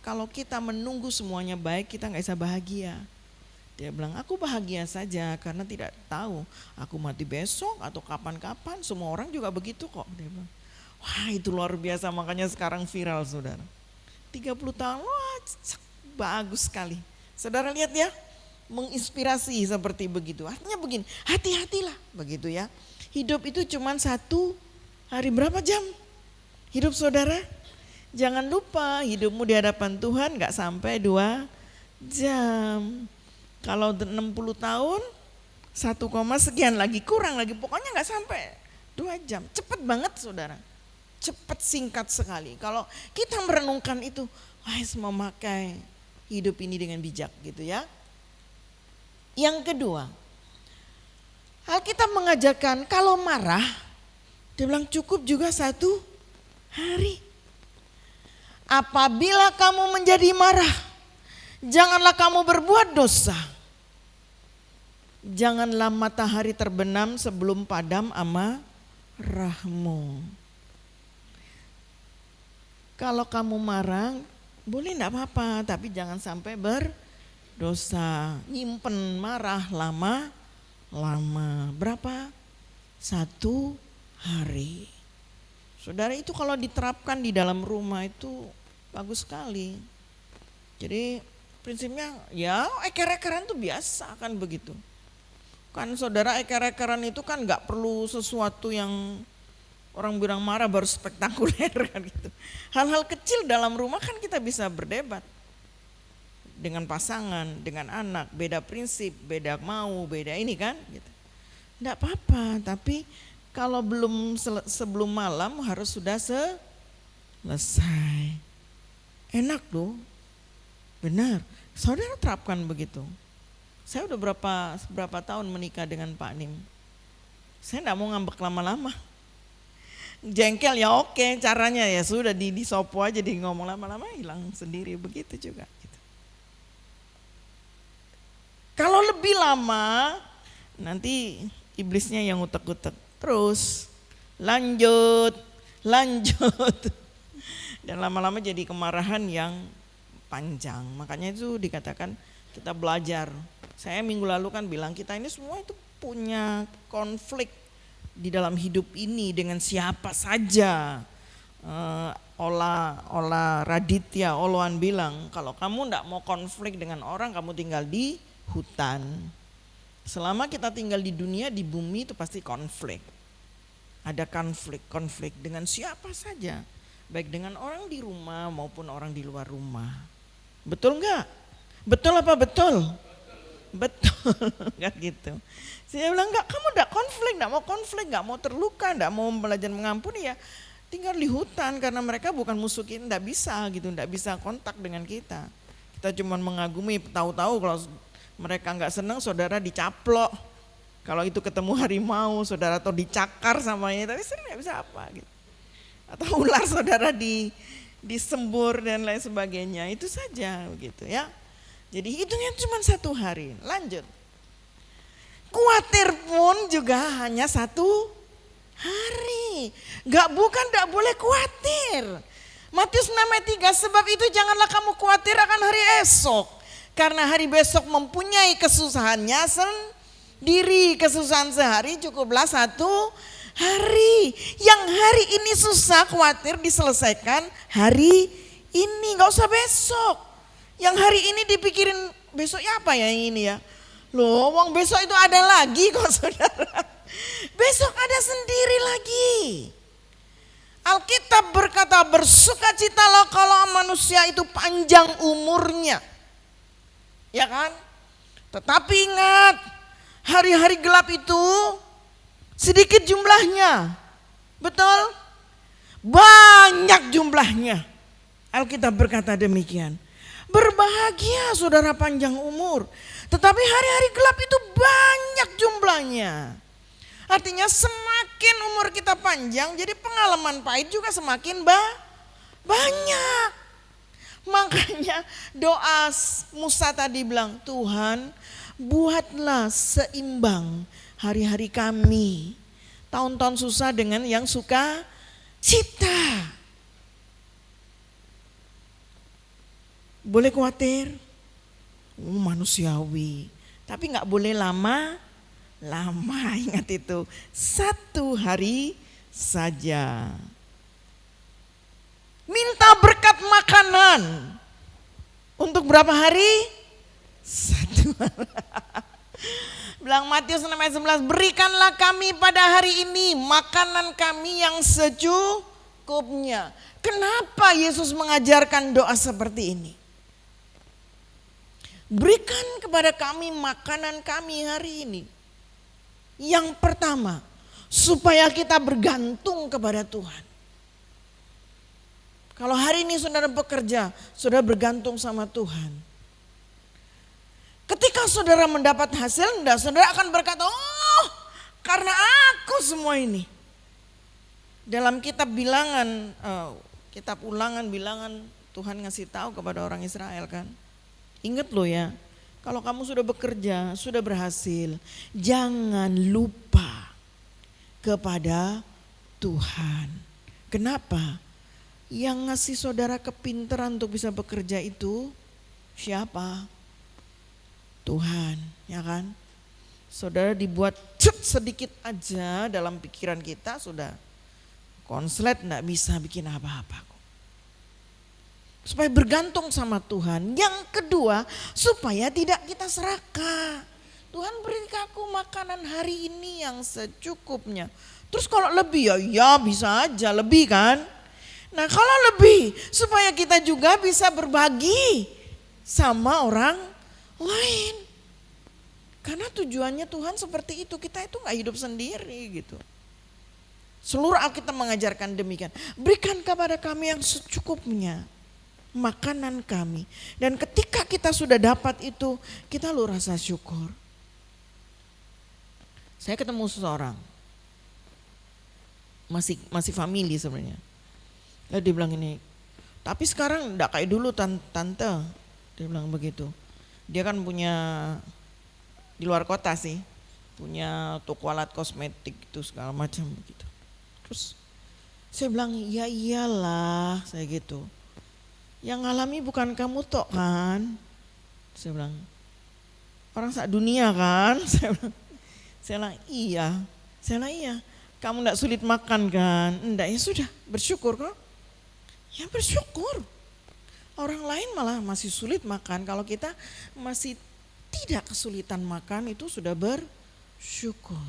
kalau kita menunggu semuanya baik, kita nggak bisa bahagia. Dia bilang, aku bahagia saja karena tidak tahu aku mati besok atau kapan-kapan, semua orang juga begitu kok. Dia bilang, wah itu luar biasa, makanya sekarang viral saudara. 30 tahun, wah bagus sekali. Saudara lihat ya, menginspirasi seperti begitu. Artinya begini, hati-hatilah begitu ya. Hidup itu cuma 1 hari berapa jam? Hidup saudara, jangan lupa hidupmu di hadapan Tuhan gak sampai 2 jam. Kalau 60 tahun, 1, sekian lagi, kurang lagi, pokoknya gak sampai 2 jam. Cepat banget saudara, cepat singkat sekali. Kalau kita merenungkan itu, harus memakai hidup ini dengan bijak gitu ya. Yang kedua, Alkitab mengajarkan kalau marah, dia bilang cukup juga 1 hari. Apabila kamu menjadi marah, janganlah kamu berbuat dosa. Janganlah matahari terbenam sebelum padam amarahmu. Kalau kamu marah, boleh enggak apa-apa, tapi jangan sampai berdosa. Nyimpen marah lama-lama. Berapa? 1 hari. Saudara, itu kalau diterapkan di dalam rumah itu bagus sekali. Jadi prinsipnya ya eker-ekeran itu biasa kan begitu. Kan saudara, eker-ekeran itu kan gak perlu sesuatu yang orang bilang marah baru spektakuler kan gitu. Hal-hal kecil dalam rumah kan kita bisa berdebat. Dengan pasangan, dengan anak, beda prinsip, beda mau, beda ini kan gitu. Enggak apa-apa, tapi kalau sebelum malam harus sudah selesai. Enak loh. Benar, saudara terapkan begitu. Saya udah berapa tahun menikah dengan Pak Nim. Saya enggak mau ngambek lama-lama. Jengkel ya oke, caranya ya sudah disopo aja, di ngomong lama-lama hilang sendiri, begitu juga. Gitu. Kalau lebih lama, nanti iblisnya yang utek-utek terus, lanjut. Dan lama-lama jadi kemarahan yang panjang. Makanya itu dikatakan kita belajar. Saya minggu lalu kan bilang kita ini semua itu punya konflik di dalam hidup ini dengan siapa saja. Ola Raditya Oloan bilang, kalau kamu enggak mau konflik dengan orang, kamu tinggal di hutan. Selama kita tinggal di dunia, di bumi itu pasti konflik. Ada konflik dengan siapa saja, baik dengan orang di rumah maupun orang di luar rumah. Betul enggak? Betul apa betul? Betul kan gitu. Saya bilang enggak, kamu enggak konflik, enggak mau terluka, enggak mau belajar mengampuni, ya tinggal di hutan, karena mereka bukan musuh kita, enggak bisa gitu, enggak bisa kontak dengan kita. Kita cuma mengagumi, tahu-tahu kalau mereka enggak senang, saudara dicaplok. Kalau itu ketemu harimau, saudara atau dicakar samanya, tapi sering enggak bisa apa gitu. Atau ular saudara disembur dan lain sebagainya, itu saja begitu ya. Jadi hitungnya cuma 1 hari. Lanjut. Khawatir pun juga hanya 1 hari. Gak boleh khawatir. Matius 6 ayat 3, sebab itu janganlah kamu khawatir akan hari esok. Karena hari besok mempunyai kesusahannya sendiri. Kesusahan sehari cukuplah 1 hari. Yang hari ini susah, khawatir diselesaikan hari ini, gak usah besok. Yang hari ini dipikirin besoknya apa ya yang ini ya. Loh, wong besok itu ada lagi kok saudara. Besok ada sendiri lagi. Alkitab berkata bersukacitalah kalau manusia itu panjang umurnya. Ya kan? Tetapi ingat, hari-hari gelap itu sedikit jumlahnya. Betul? Banyak jumlahnya. Alkitab berkata demikian. Berbahagia saudara panjang umur. Tetapi hari-hari gelap itu banyak jumlahnya. Artinya semakin umur kita panjang, jadi pengalaman pahit juga semakin banyak. Makanya doa Musa tadi bilang, Tuhan buatlah seimbang hari-hari kami. Tahun-tahun susah dengan yang suka cita. Boleh khawatir? Manusiawi. Tapi gak boleh lama, ingat itu. 1 hari saja. Minta berkat makanan. Untuk berapa hari? 1 hari. Bilang Matius 6 ayat 11, berikanlah kami pada hari ini makanan kami yang secukupnya. Kenapa Yesus mengajarkan doa seperti ini? Berikan kepada kami makanan kami hari ini. Yang pertama, supaya kita bergantung kepada Tuhan. Kalau hari ini saudara bekerja, saudara bergantung sama Tuhan. Ketika saudara mendapat hasil, saudara akan berkata, oh karena aku semua ini. Dalam kitab bilangan, kitab ulangan bilangan, Tuhan ngasih tahu kepada orang Israel kan. Ingat loh ya, kalau kamu sudah bekerja, sudah berhasil, jangan lupa kepada Tuhan. Kenapa? Yang ngasih saudara kepintaran untuk bisa bekerja itu siapa? Tuhan, ya kan? Saudara dibuat sedikit aja dalam pikiran kita sudah konslet, enggak bisa bikin apa-apa. Supaya bergantung sama Tuhan. Yang kedua, supaya tidak kita serakah. Tuhan beri aku makanan hari ini yang secukupnya. Terus kalau lebih ya bisa aja lebih kan. Nah kalau lebih supaya kita juga bisa berbagi sama orang lain. Karena tujuannya Tuhan seperti itu, kita itu gak hidup sendiri gitu. Seluruh Alkitab mengajarkan demikian. Berikan kepada kami yang secukupnya makanan kami. Dan ketika kita sudah dapat itu, kita lu rasa syukur. Saya ketemu seseorang, masih family sebenarnya. Lalu dia bilang ini, tapi sekarang enggak kayak dulu tante, dia bilang begitu. Dia kan punya di luar kota sih, punya toko alat kosmetik itu segala macam begitu. Terus saya bilang ya iyalah, saya gitu. Yang ngalami bukan kamu tok kan? Saya bilang orang sak dunia kan? Saya bilang iya. Saya bilang iya. Kamu enggak sulit makan kan? Enggak, ya sudah bersyukur kok. Ya bersyukur. Orang lain malah masih sulit makan. Kalau kita masih tidak kesulitan makan itu sudah bersyukur.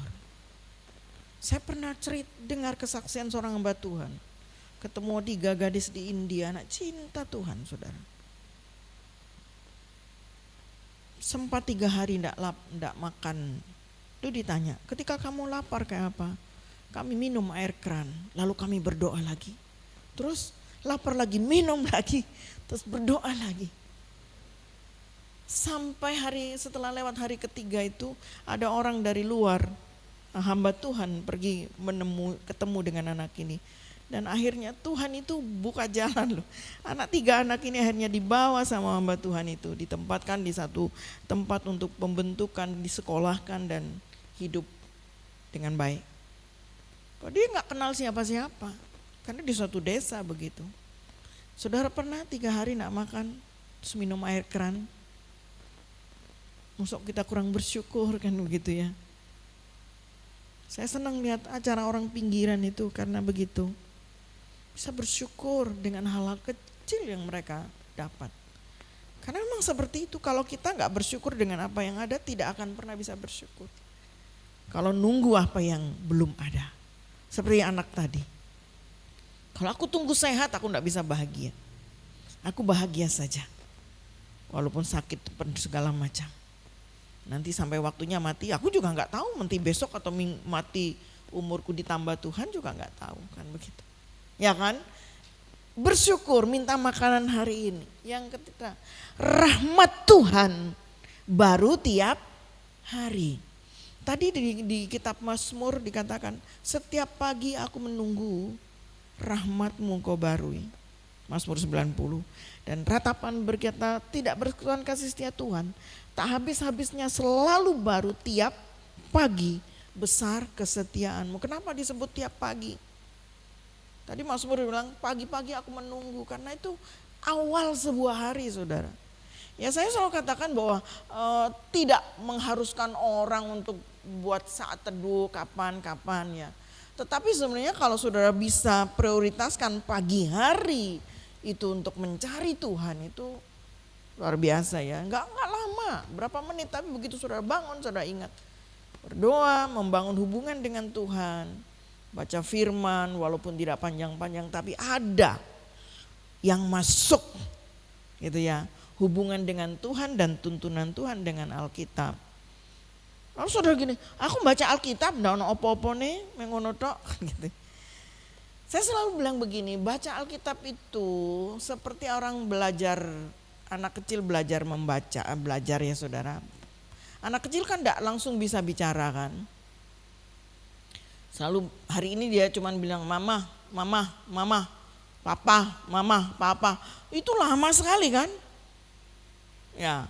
Saya pernah dengar kesaksian seorang hamba Tuhan. Ketemu 3 gadis di India, anak cinta Tuhan saudara. Sempat 3 hari enggak makan. Itu ditanya, ketika kamu lapar kayak apa? Kami minum air keran, lalu kami berdoa lagi. Terus lapar lagi, minum lagi, terus berdoa lagi. Sampai setelah lewat hari ketiga itu ada orang dari luar, hamba Tuhan pergi ketemu dengan anak ini. Dan akhirnya Tuhan itu buka jalan loh. 3 anak ini akhirnya dibawa sama hamba Tuhan itu, ditempatkan di satu tempat untuk pembentukan, disekolahkan dan hidup dengan baik. Kok dia gak kenal siapa-siapa, karena di suatu desa begitu. Saudara pernah 3 hari gak makan, terus minum air keran? Masuk kita kurang bersyukur kan begitu ya. Saya senang lihat acara orang pinggiran itu karena begitu. Bisa bersyukur dengan hal-hal kecil yang mereka dapat. Karena memang seperti itu, kalau kita gak bersyukur dengan apa yang ada, tidak akan pernah bisa bersyukur. Kalau nunggu apa yang belum ada. Seperti anak tadi. Kalau aku tunggu sehat, aku enggak bisa bahagia. Aku bahagia saja. Walaupun sakit segala macam. Nanti sampai waktunya mati, aku juga enggak tahu nanti besok atau mati umurku ditambah Tuhan juga enggak tahu, kan begitu. Ya kan? Bersyukur, minta makanan hari ini. Yang ketiga, rahmat Tuhan baru tiap hari. Tadi di kitab Mazmur dikatakan, setiap pagi aku menunggu rahmat-Mu Kau barui. Mazmur 90. Dan ratapan berkata, tidak berkesudahan kasih setia Tuhan, tak habis-habisnya selalu baru tiap pagi, besar kesetiaan-Mu. Kenapa disebut tiap pagi? Tadi Mazmur bilang pagi-pagi aku menunggu, karena itu awal sebuah hari, saudara. Ya saya selalu katakan bahwa tidak mengharuskan orang untuk buat saat teduh kapan-kapan ya. Tetapi sebenarnya kalau saudara bisa prioritaskan pagi hari itu untuk mencari Tuhan, itu luar biasa ya. Enggak lama, berapa menit, tapi begitu saudara bangun, saudara ingat berdoa, membangun hubungan dengan Tuhan, baca firman walaupun tidak panjang-panjang, tapi ada yang masuk gitu ya, hubungan dengan Tuhan dan tuntunan Tuhan dengan Alkitab. Lalu saudara gini, aku baca Alkitab ndak ono apa-apa nih, mengono tok gitu. Saya selalu bilang begini, baca Alkitab itu seperti orang belajar, anak kecil belajar membaca, belajar ya saudara. Anak kecil kan ndak langsung bisa bicara kan. Selalu hari ini dia cuman bilang mama, mama, mama, papa, mama, papa. Itu lama sekali kan? Ya.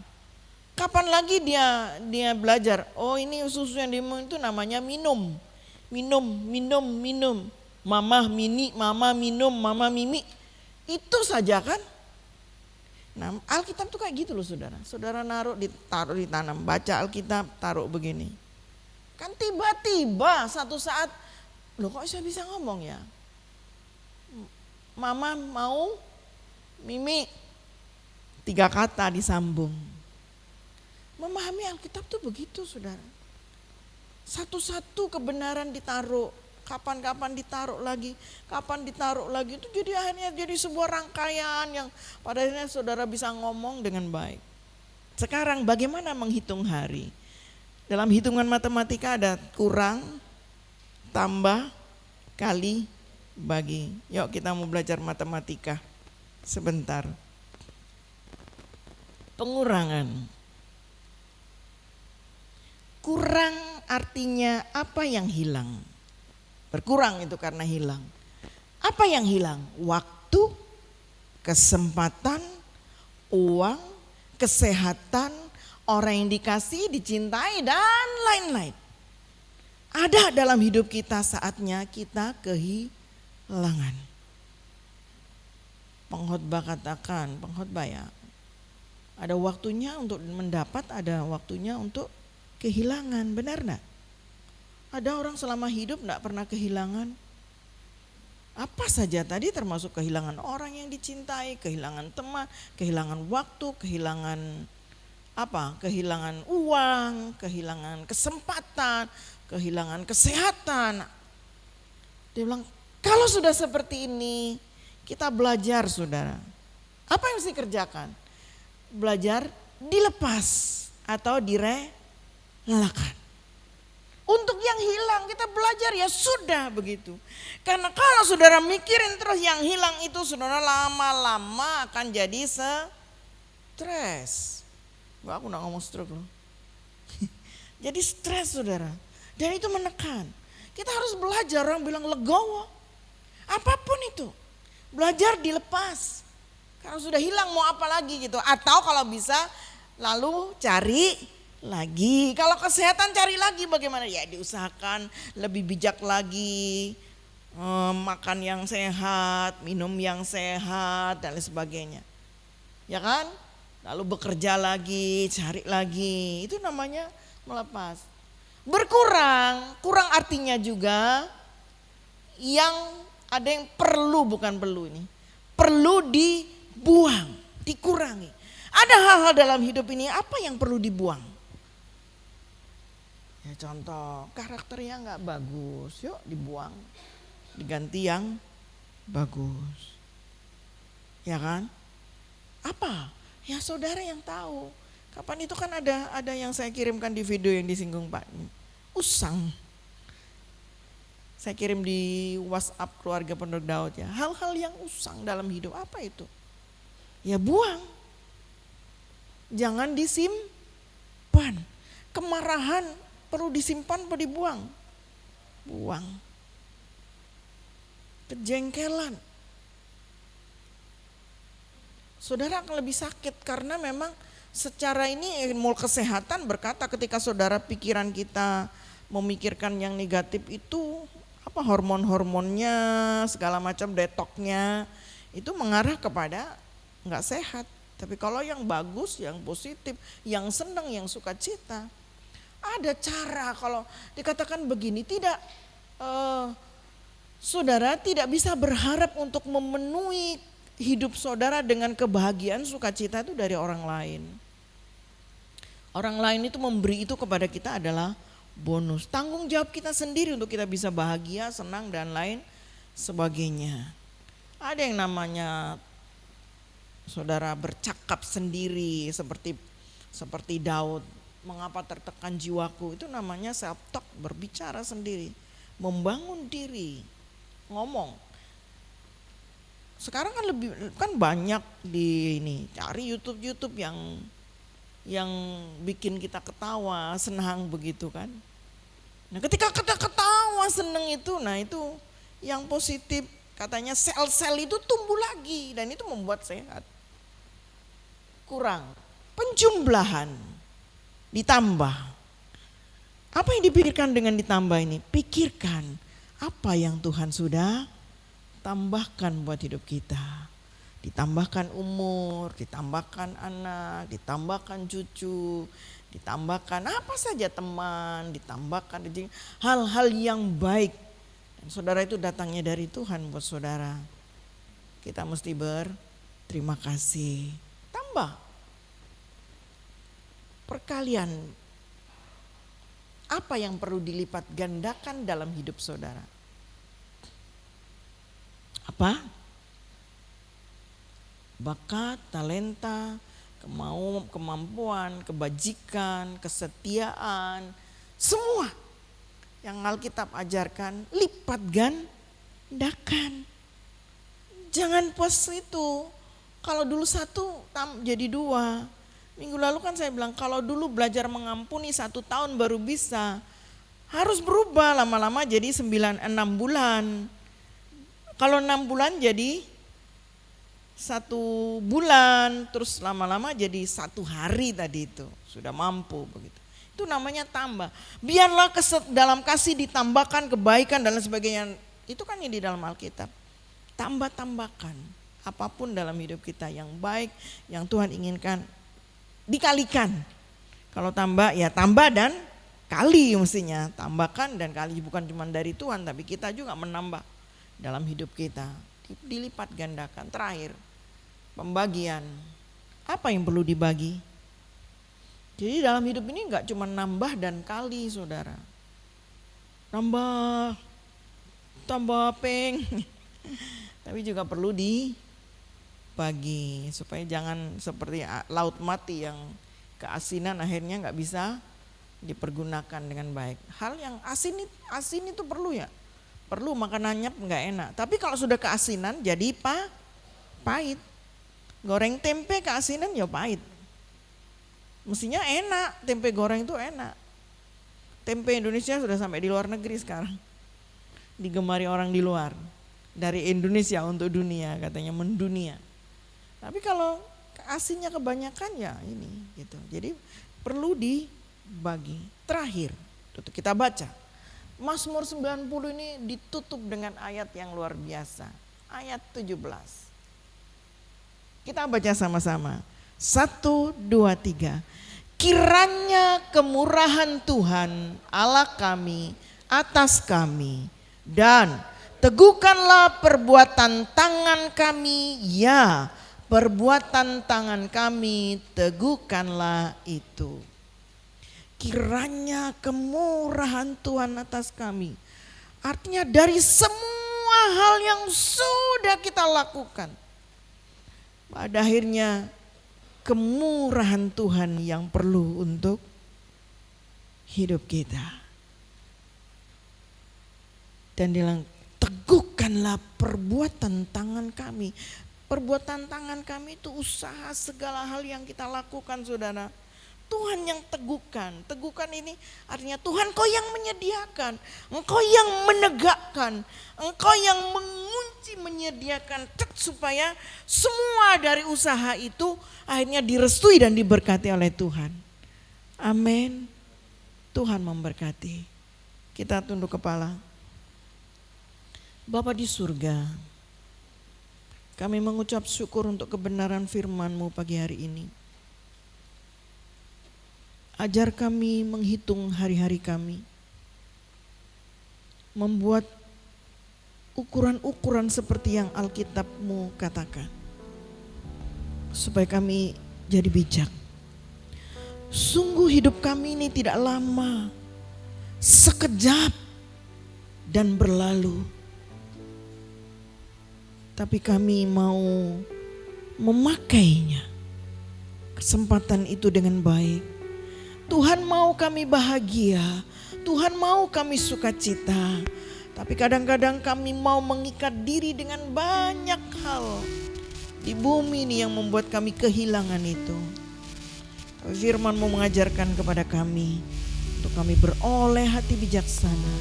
Kapan lagi dia belajar? Oh, ini susu yang diminum itu namanya minum. Minum, minum, minum. Mama mini, mama minum, mama mimi. Itu saja kan? Nah, Alkitab tuh kayak gitu loh saudara. Saudara taruh di tanam, baca Alkitab, taruh begini. Kan tiba-tiba satu saat, loh kok saya bisa ngomong ya? Mama mau, Mimi, 3 kata disambung. Memahami Alkitab tuh begitu saudara. Satu-satu kebenaran ditaruh, kapan-kapan ditaruh lagi, kapan ditaruh lagi, itu jadi akhirnya jadi sebuah rangkaian yang pada akhirnya saudara bisa ngomong dengan baik. Sekarang bagaimana menghitung hari? Dalam hitungan matematika ada kurang, tambah, kali, bagi. Yuk kita mau belajar matematika sebentar. Pengurangan. Kurang artinya apa yang hilang? Berkurang itu karena hilang. Apa yang hilang? Waktu, kesempatan, uang, kesehatan, orang yang dikasih, dicintai, dan lain-lain. Ada dalam hidup kita saatnya kita kehilangan. Pengkhotbah katakan, pengkhotbah ya, ada waktunya untuk mendapat, ada waktunya untuk kehilangan, benar enggak? Ada orang selama hidup enggak pernah kehilangan. Apa saja tadi termasuk kehilangan orang yang dicintai, kehilangan teman, kehilangan waktu, kehilangan apa? Kehilangan uang, kehilangan kesempatan, kehilangan kesehatan. Dia bilang, kalau sudah seperti ini, kita belajar saudara. Apa yang mesti kerjakan? Belajar dilepas atau direlakan. Untuk yang hilang kita belajar ya sudah begitu. Karena kalau saudara mikirin terus yang hilang itu, saudara lama-lama akan jadi stres. Aku gak ngomong stroke loh. Jadi stres saudara. Dan itu menekan. Kita harus belajar, orang bilang legowo. Apapun itu. Belajar dilepas. Kalau sudah hilang mau apa lagi gitu. Atau kalau bisa lalu cari lagi. Kalau kesehatan cari lagi bagaimana? Ya diusahakan lebih bijak lagi. Makan yang sehat, minum yang sehat dan lain sebagainya. Ya kan? Lalu bekerja lagi, cari lagi. Itu namanya melepas. Berkurang, kurang artinya juga yang ada yang perlu, bukan perlu ini. Perlu dibuang, dikurangi. Ada hal-hal dalam hidup ini apa yang perlu dibuang? Ya contoh karakternya gak bagus, yuk dibuang. Diganti yang bagus. Ya kan? Apa? Ya saudara yang tahu. Kapan itu kan ada yang saya kirimkan di video yang disinggung Pak. Usang. Saya kirim di WhatsApp keluarga Pondok Daud ya. Hal-hal yang usang dalam hidup apa itu? Ya buang. Jangan disimpan. Kemarahan perlu disimpan atau dibuang? Buang. Kejengkelan. Saudara akan lebih sakit karena memang secara ini ilmu kesehatan berkata ketika saudara pikiran kita memikirkan yang negatif itu hormon-hormonnya segala macam detoknya itu mengarah kepada nggak sehat. Tapi kalau yang bagus, yang positif, yang senang, yang sukacita, ada cara. Kalau dikatakan begini, tidak saudara tidak bisa berharap untuk memenuhi hidup saudara dengan kebahagiaan sukacita itu dari orang lain. Orang lain itu memberi itu kepada kita adalah bonus. Tanggung jawab kita sendiri untuk kita bisa bahagia, senang dan lain sebagainya. Ada yang namanya saudara bercakap sendiri seperti Daud. Mengapa tertekan jiwaku? Itu namanya self talk, berbicara sendiri, membangun diri, ngomong. Sekarang kan banyak di ini, cari YouTube yang bikin kita ketawa, senang begitu kan. Nah ketika kita ketawa senang itu, nah itu yang positif, katanya sel-sel itu tumbuh lagi dan itu membuat sehat. Kurang, penjumlahan ditambah. Apa yang dipikirkan dengan ditambah ini? Pikirkan apa yang Tuhan sudah tambahkan buat hidup kita. Ditambahkan umur, ditambahkan anak, ditambahkan cucu, ditambahkan apa saja teman, ditambahkan hal-hal yang baik. Dan saudara itu datangnya dari Tuhan buat saudara. Kita mesti berterima kasih. Tambah perkalian apa yang perlu dilipat gandakan dalam hidup saudara? Apa? Bakat, talenta, kemampuan, kebajikan, kesetiaan, semua yang Alkitab ajarkan lipat gandakan. Jangan puas itu. Kalau dulu satu jadi dua. Minggu lalu kan saya bilang kalau dulu belajar mengampuni 1 tahun baru bisa. Harus berubah lama-lama jadi 6 bulan. Kalau 6 bulan jadi 1 bulan, terus lama-lama jadi 1 hari tadi itu. Sudah mampu begitu. Itu namanya tambah. Biarlah dalam kasih ditambahkan kebaikan dan lain sebagainya. Itu kan yang di dalam Alkitab. Tambah-tambahkan apapun dalam hidup kita yang baik, yang Tuhan inginkan dikalikan. Kalau tambah ya tambah dan kali mestinya. Tambahkan dan kali, bukan cuma dari Tuhan tapi kita juga menambah dalam hidup kita, dilipat gandakan. Terakhir, pembagian. Apa yang perlu dibagi? Jadi dalam hidup ini enggak cuma nambah dan kali saudara. Tambah peng. Tapi juga perlu dibagi supaya jangan seperti laut mati yang keasinan akhirnya enggak bisa dipergunakan dengan baik. Hal yang asin itu perlu ya. Perlu, makanannya nggak enak. Tapi kalau sudah keasinan jadi pahit. Goreng tempe keasinan ya pahit. Mestinya enak, tempe goreng itu enak. Tempe Indonesia sudah sampai di luar negeri sekarang. Digemari orang di luar. Dari Indonesia untuk dunia, katanya mendunia. Tapi kalau asinnya kebanyakan ya ini gitu. Jadi perlu dibagi. Terakhir, kita baca. Mazmur 90 ini ditutup dengan ayat yang luar biasa. Ayat 17. Kita baca sama-sama. 1, 2, 3. Kiranya kemurahan Tuhan Allah kami atas kami. Dan teguhkanlah perbuatan tangan kami. Ya, perbuatan tangan kami teguhkanlah itu. Kiranya kemurahan Tuhan atas kami. Artinya dari semua semua hal yang sudah kita lakukan. Pada akhirnya kemurahan Tuhan yang perlu untuk hidup kita. Dan bilang, teguhkanlah perbuatan tangan kami. Perbuatan tangan kami itu usaha segala hal yang kita lakukan, saudara. Tuhan yang teguhkan. Teguhkan ini artinya Tuhan, Engkau yang menyediakan, Engkau yang menegakkan, Engkau yang mengunci, menyediakan supaya semua dari usaha itu akhirnya direstui dan diberkati oleh Tuhan. Amin. Tuhan memberkati. Kita tunduk kepala. Bapa di surga, kami mengucap syukur untuk kebenaran firman-Mu pagi hari ini. Ajar kami menghitung hari-hari kami, membuat ukuran-ukuran seperti yang Alkitab-Mu katakan, supaya kami jadi bijak. Sungguh hidup kami ini tidak lama, sekejap dan berlalu. Tapi kami mau memakainya, kesempatan itu dengan baik. Tuhan mau kami bahagia, Tuhan mau kami sukacita. Tapi kadang-kadang kami mau mengikat diri dengan banyak hal di bumi ini yang membuat kami kehilangan itu. Firman-Mu mengajarkan kepada kami untuk kami beroleh hati bijaksana.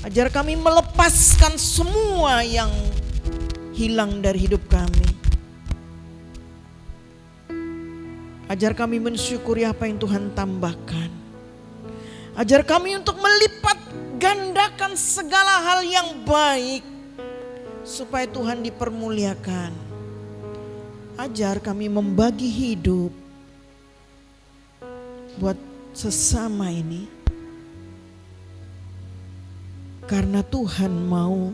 Ajar kami melepaskan semua yang hilang dari hidup kami. Ajar kami mensyukuri apa yang Tuhan tambahkan. Ajar kami untuk melipat gandakan segala hal yang baik supaya Tuhan dipermuliakan. Ajar kami membagi hidup buat sesama ini. Karena Tuhan mau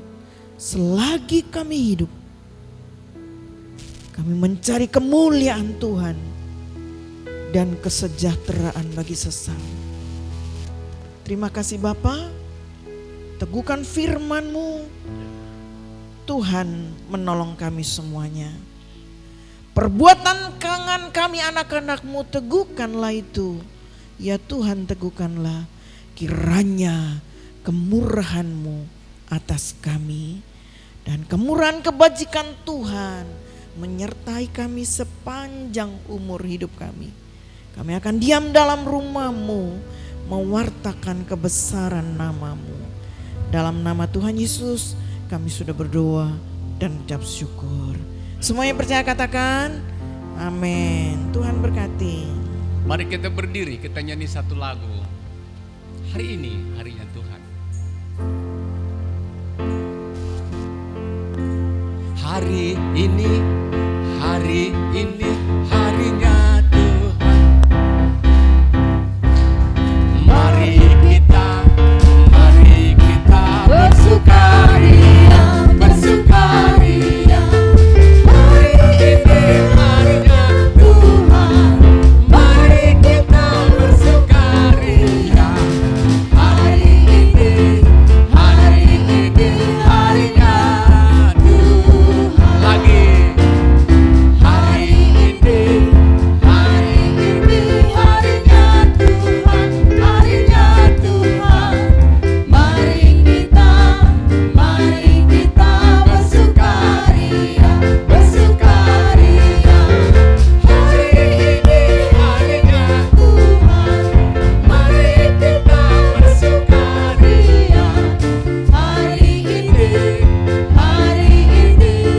selagi kami hidup, kami mencari kemuliaan Tuhan dan kesejahteraan bagi sesama. Terima kasih Bapa, teguhkan firman-Mu. Tuhan menolong kami semuanya. Perbuatan tangan kami anak-anak-Mu, teguhkanlah itu. Ya Tuhan, teguhkanlah. Kiranya kemurahan-Mu atas kami dan kemurahan kebajikan Tuhan menyertai kami sepanjang umur hidup kami. Kami akan diam dalam rumah-Mu, mewartakan kebesaran nama-Mu. Dalam nama Tuhan Yesus kami sudah berdoa dan ucap syukur. Semuanya percaya katakan amin. Tuhan berkati. Mari kita berdiri, kita nyanyi satu lagu. Hari ini harinya Tuhan. Hari ini harinya Tuhan. Mari kita bersukaria. Hari ini harinya Tuhan. Mari kita bersukaria. Hari ini harinya Tuhan. Lagi. Hari ini harinya Tuhan. Harinya Tuhan. Mari kita bersukaria. Hari ini harinya Tuhan. Mari kita bersukaria. Hari ini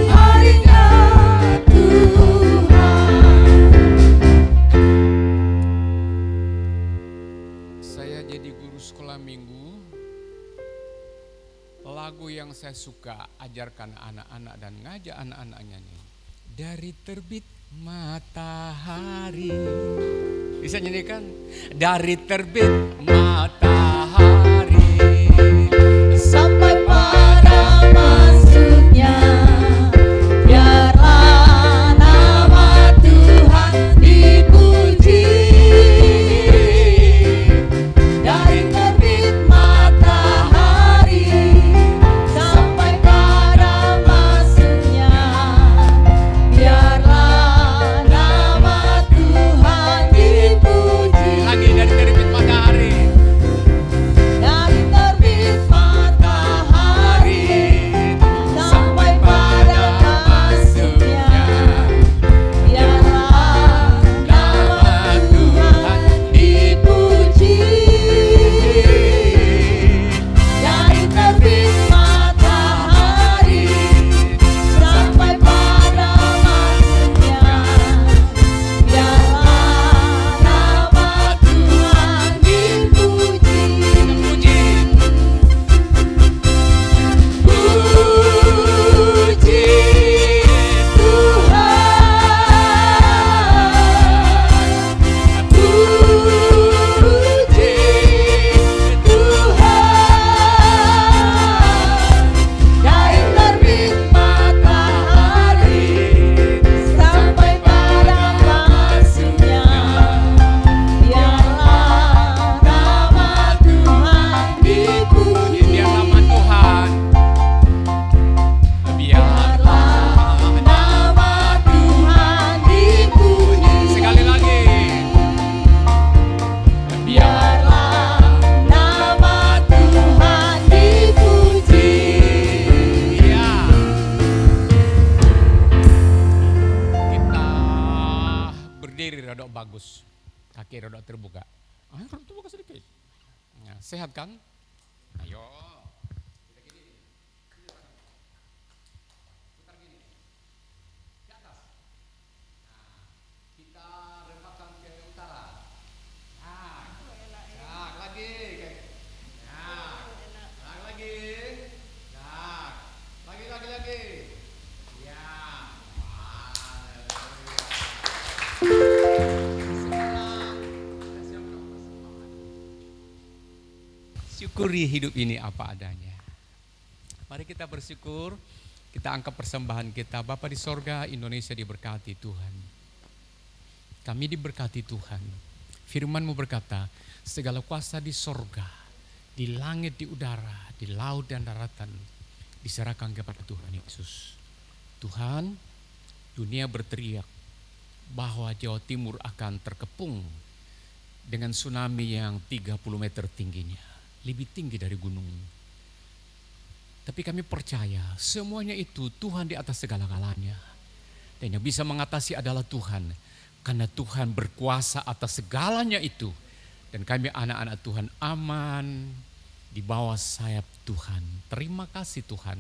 harinya Tuhan. Saya jadi guru sekolah minggu. Lagu yang saya suka ajarkan anak-anak dan ngajak anak-anak nyanyi. Dari terbit matahari. Bisa nyanyikan? Dari terbit matahari sampai pada masuknya, biarlah nama Tuhan dipuji. Dari terbit matahari sampai Oke, rodok terbuka. Rodok terbuka sedikit. Nah, sehat kan? Ayo. Kita gini. Putar gini. Di atas. Nah, kita rempahkan ke utara. Nah, lagi. Nah, lagi. Nah, lagi. Ya. Syukuri hidup ini apa adanya. Mari kita bersyukur, kita angkat persembahan kita. Bapa di sorga, Indonesia diberkati Tuhan. Kami diberkati Tuhan. Firman-Mu berkata, segala kuasa di sorga, di langit, di udara, di laut dan daratan, diserahkan kepada Tuhan Yesus. Tuhan, dunia berteriak bahwa Jawa Timur akan terkepung dengan tsunami yang 30 meter tingginya. Lebih tinggi dari gunung. Tapi kami percaya semuanya itu Tuhan di atas segala-galanya. Dan yang bisa mengatasi adalah Tuhan. Karena Tuhan berkuasa atas segalanya itu. Dan kami anak-anak Tuhan aman di bawah sayap Tuhan. Terima kasih Tuhan.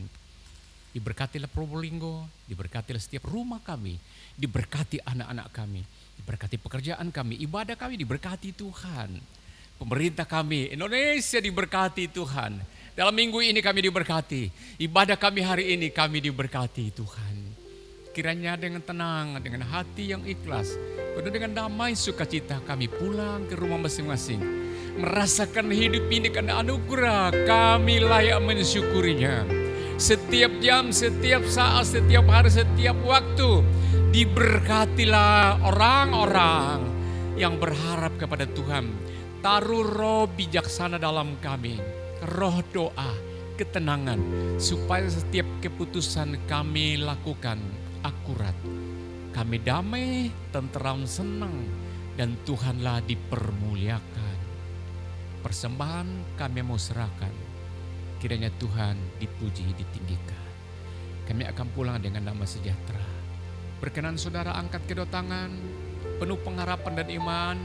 Diberkatilah Probolinggo, diberkatilah setiap rumah kami, diberkati anak-anak kami, diberkati pekerjaan kami, ibadah kami diberkati Tuhan. Pemerintah kami, Indonesia diberkati Tuhan. Dalam minggu ini kami diberkati. Ibadah kami hari ini kami diberkati Tuhan. Kiranya dengan tenang, dengan hati yang ikhlas, penuh dengan damai sukacita kami pulang ke rumah masing-masing. Merasakan hidup ini karena anugerah, kami layak mensyukurinya. Setiap jam, setiap saat, setiap hari, setiap waktu. Diberkatilah orang-orang yang berharap kepada Tuhan. Taruh roh bijaksana dalam kami, roh doa, ketenangan, supaya setiap keputusan kami lakukan akurat. Kami damai, tenteram, senang, dan Tuhanlah dipermuliakan. Persembahan kami mau serahkan, kiranya Tuhan dipuji, ditinggikan. Kami akan pulang dengan nama sejahtera. Berkenan saudara angkat kedua tangan, penuh pengharapan dan iman,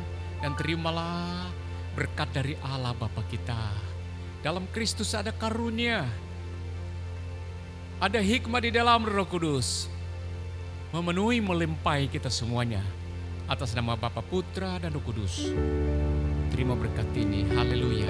dan terimalah berkat dari Allah Bapa kita. Dalam Kristus ada karunia, ada hikmah di dalam Roh Kudus, memenuhi melimpahi kita semuanya. Atas nama Bapa, Putra, dan Roh Kudus, terima berkat ini. Haleluya.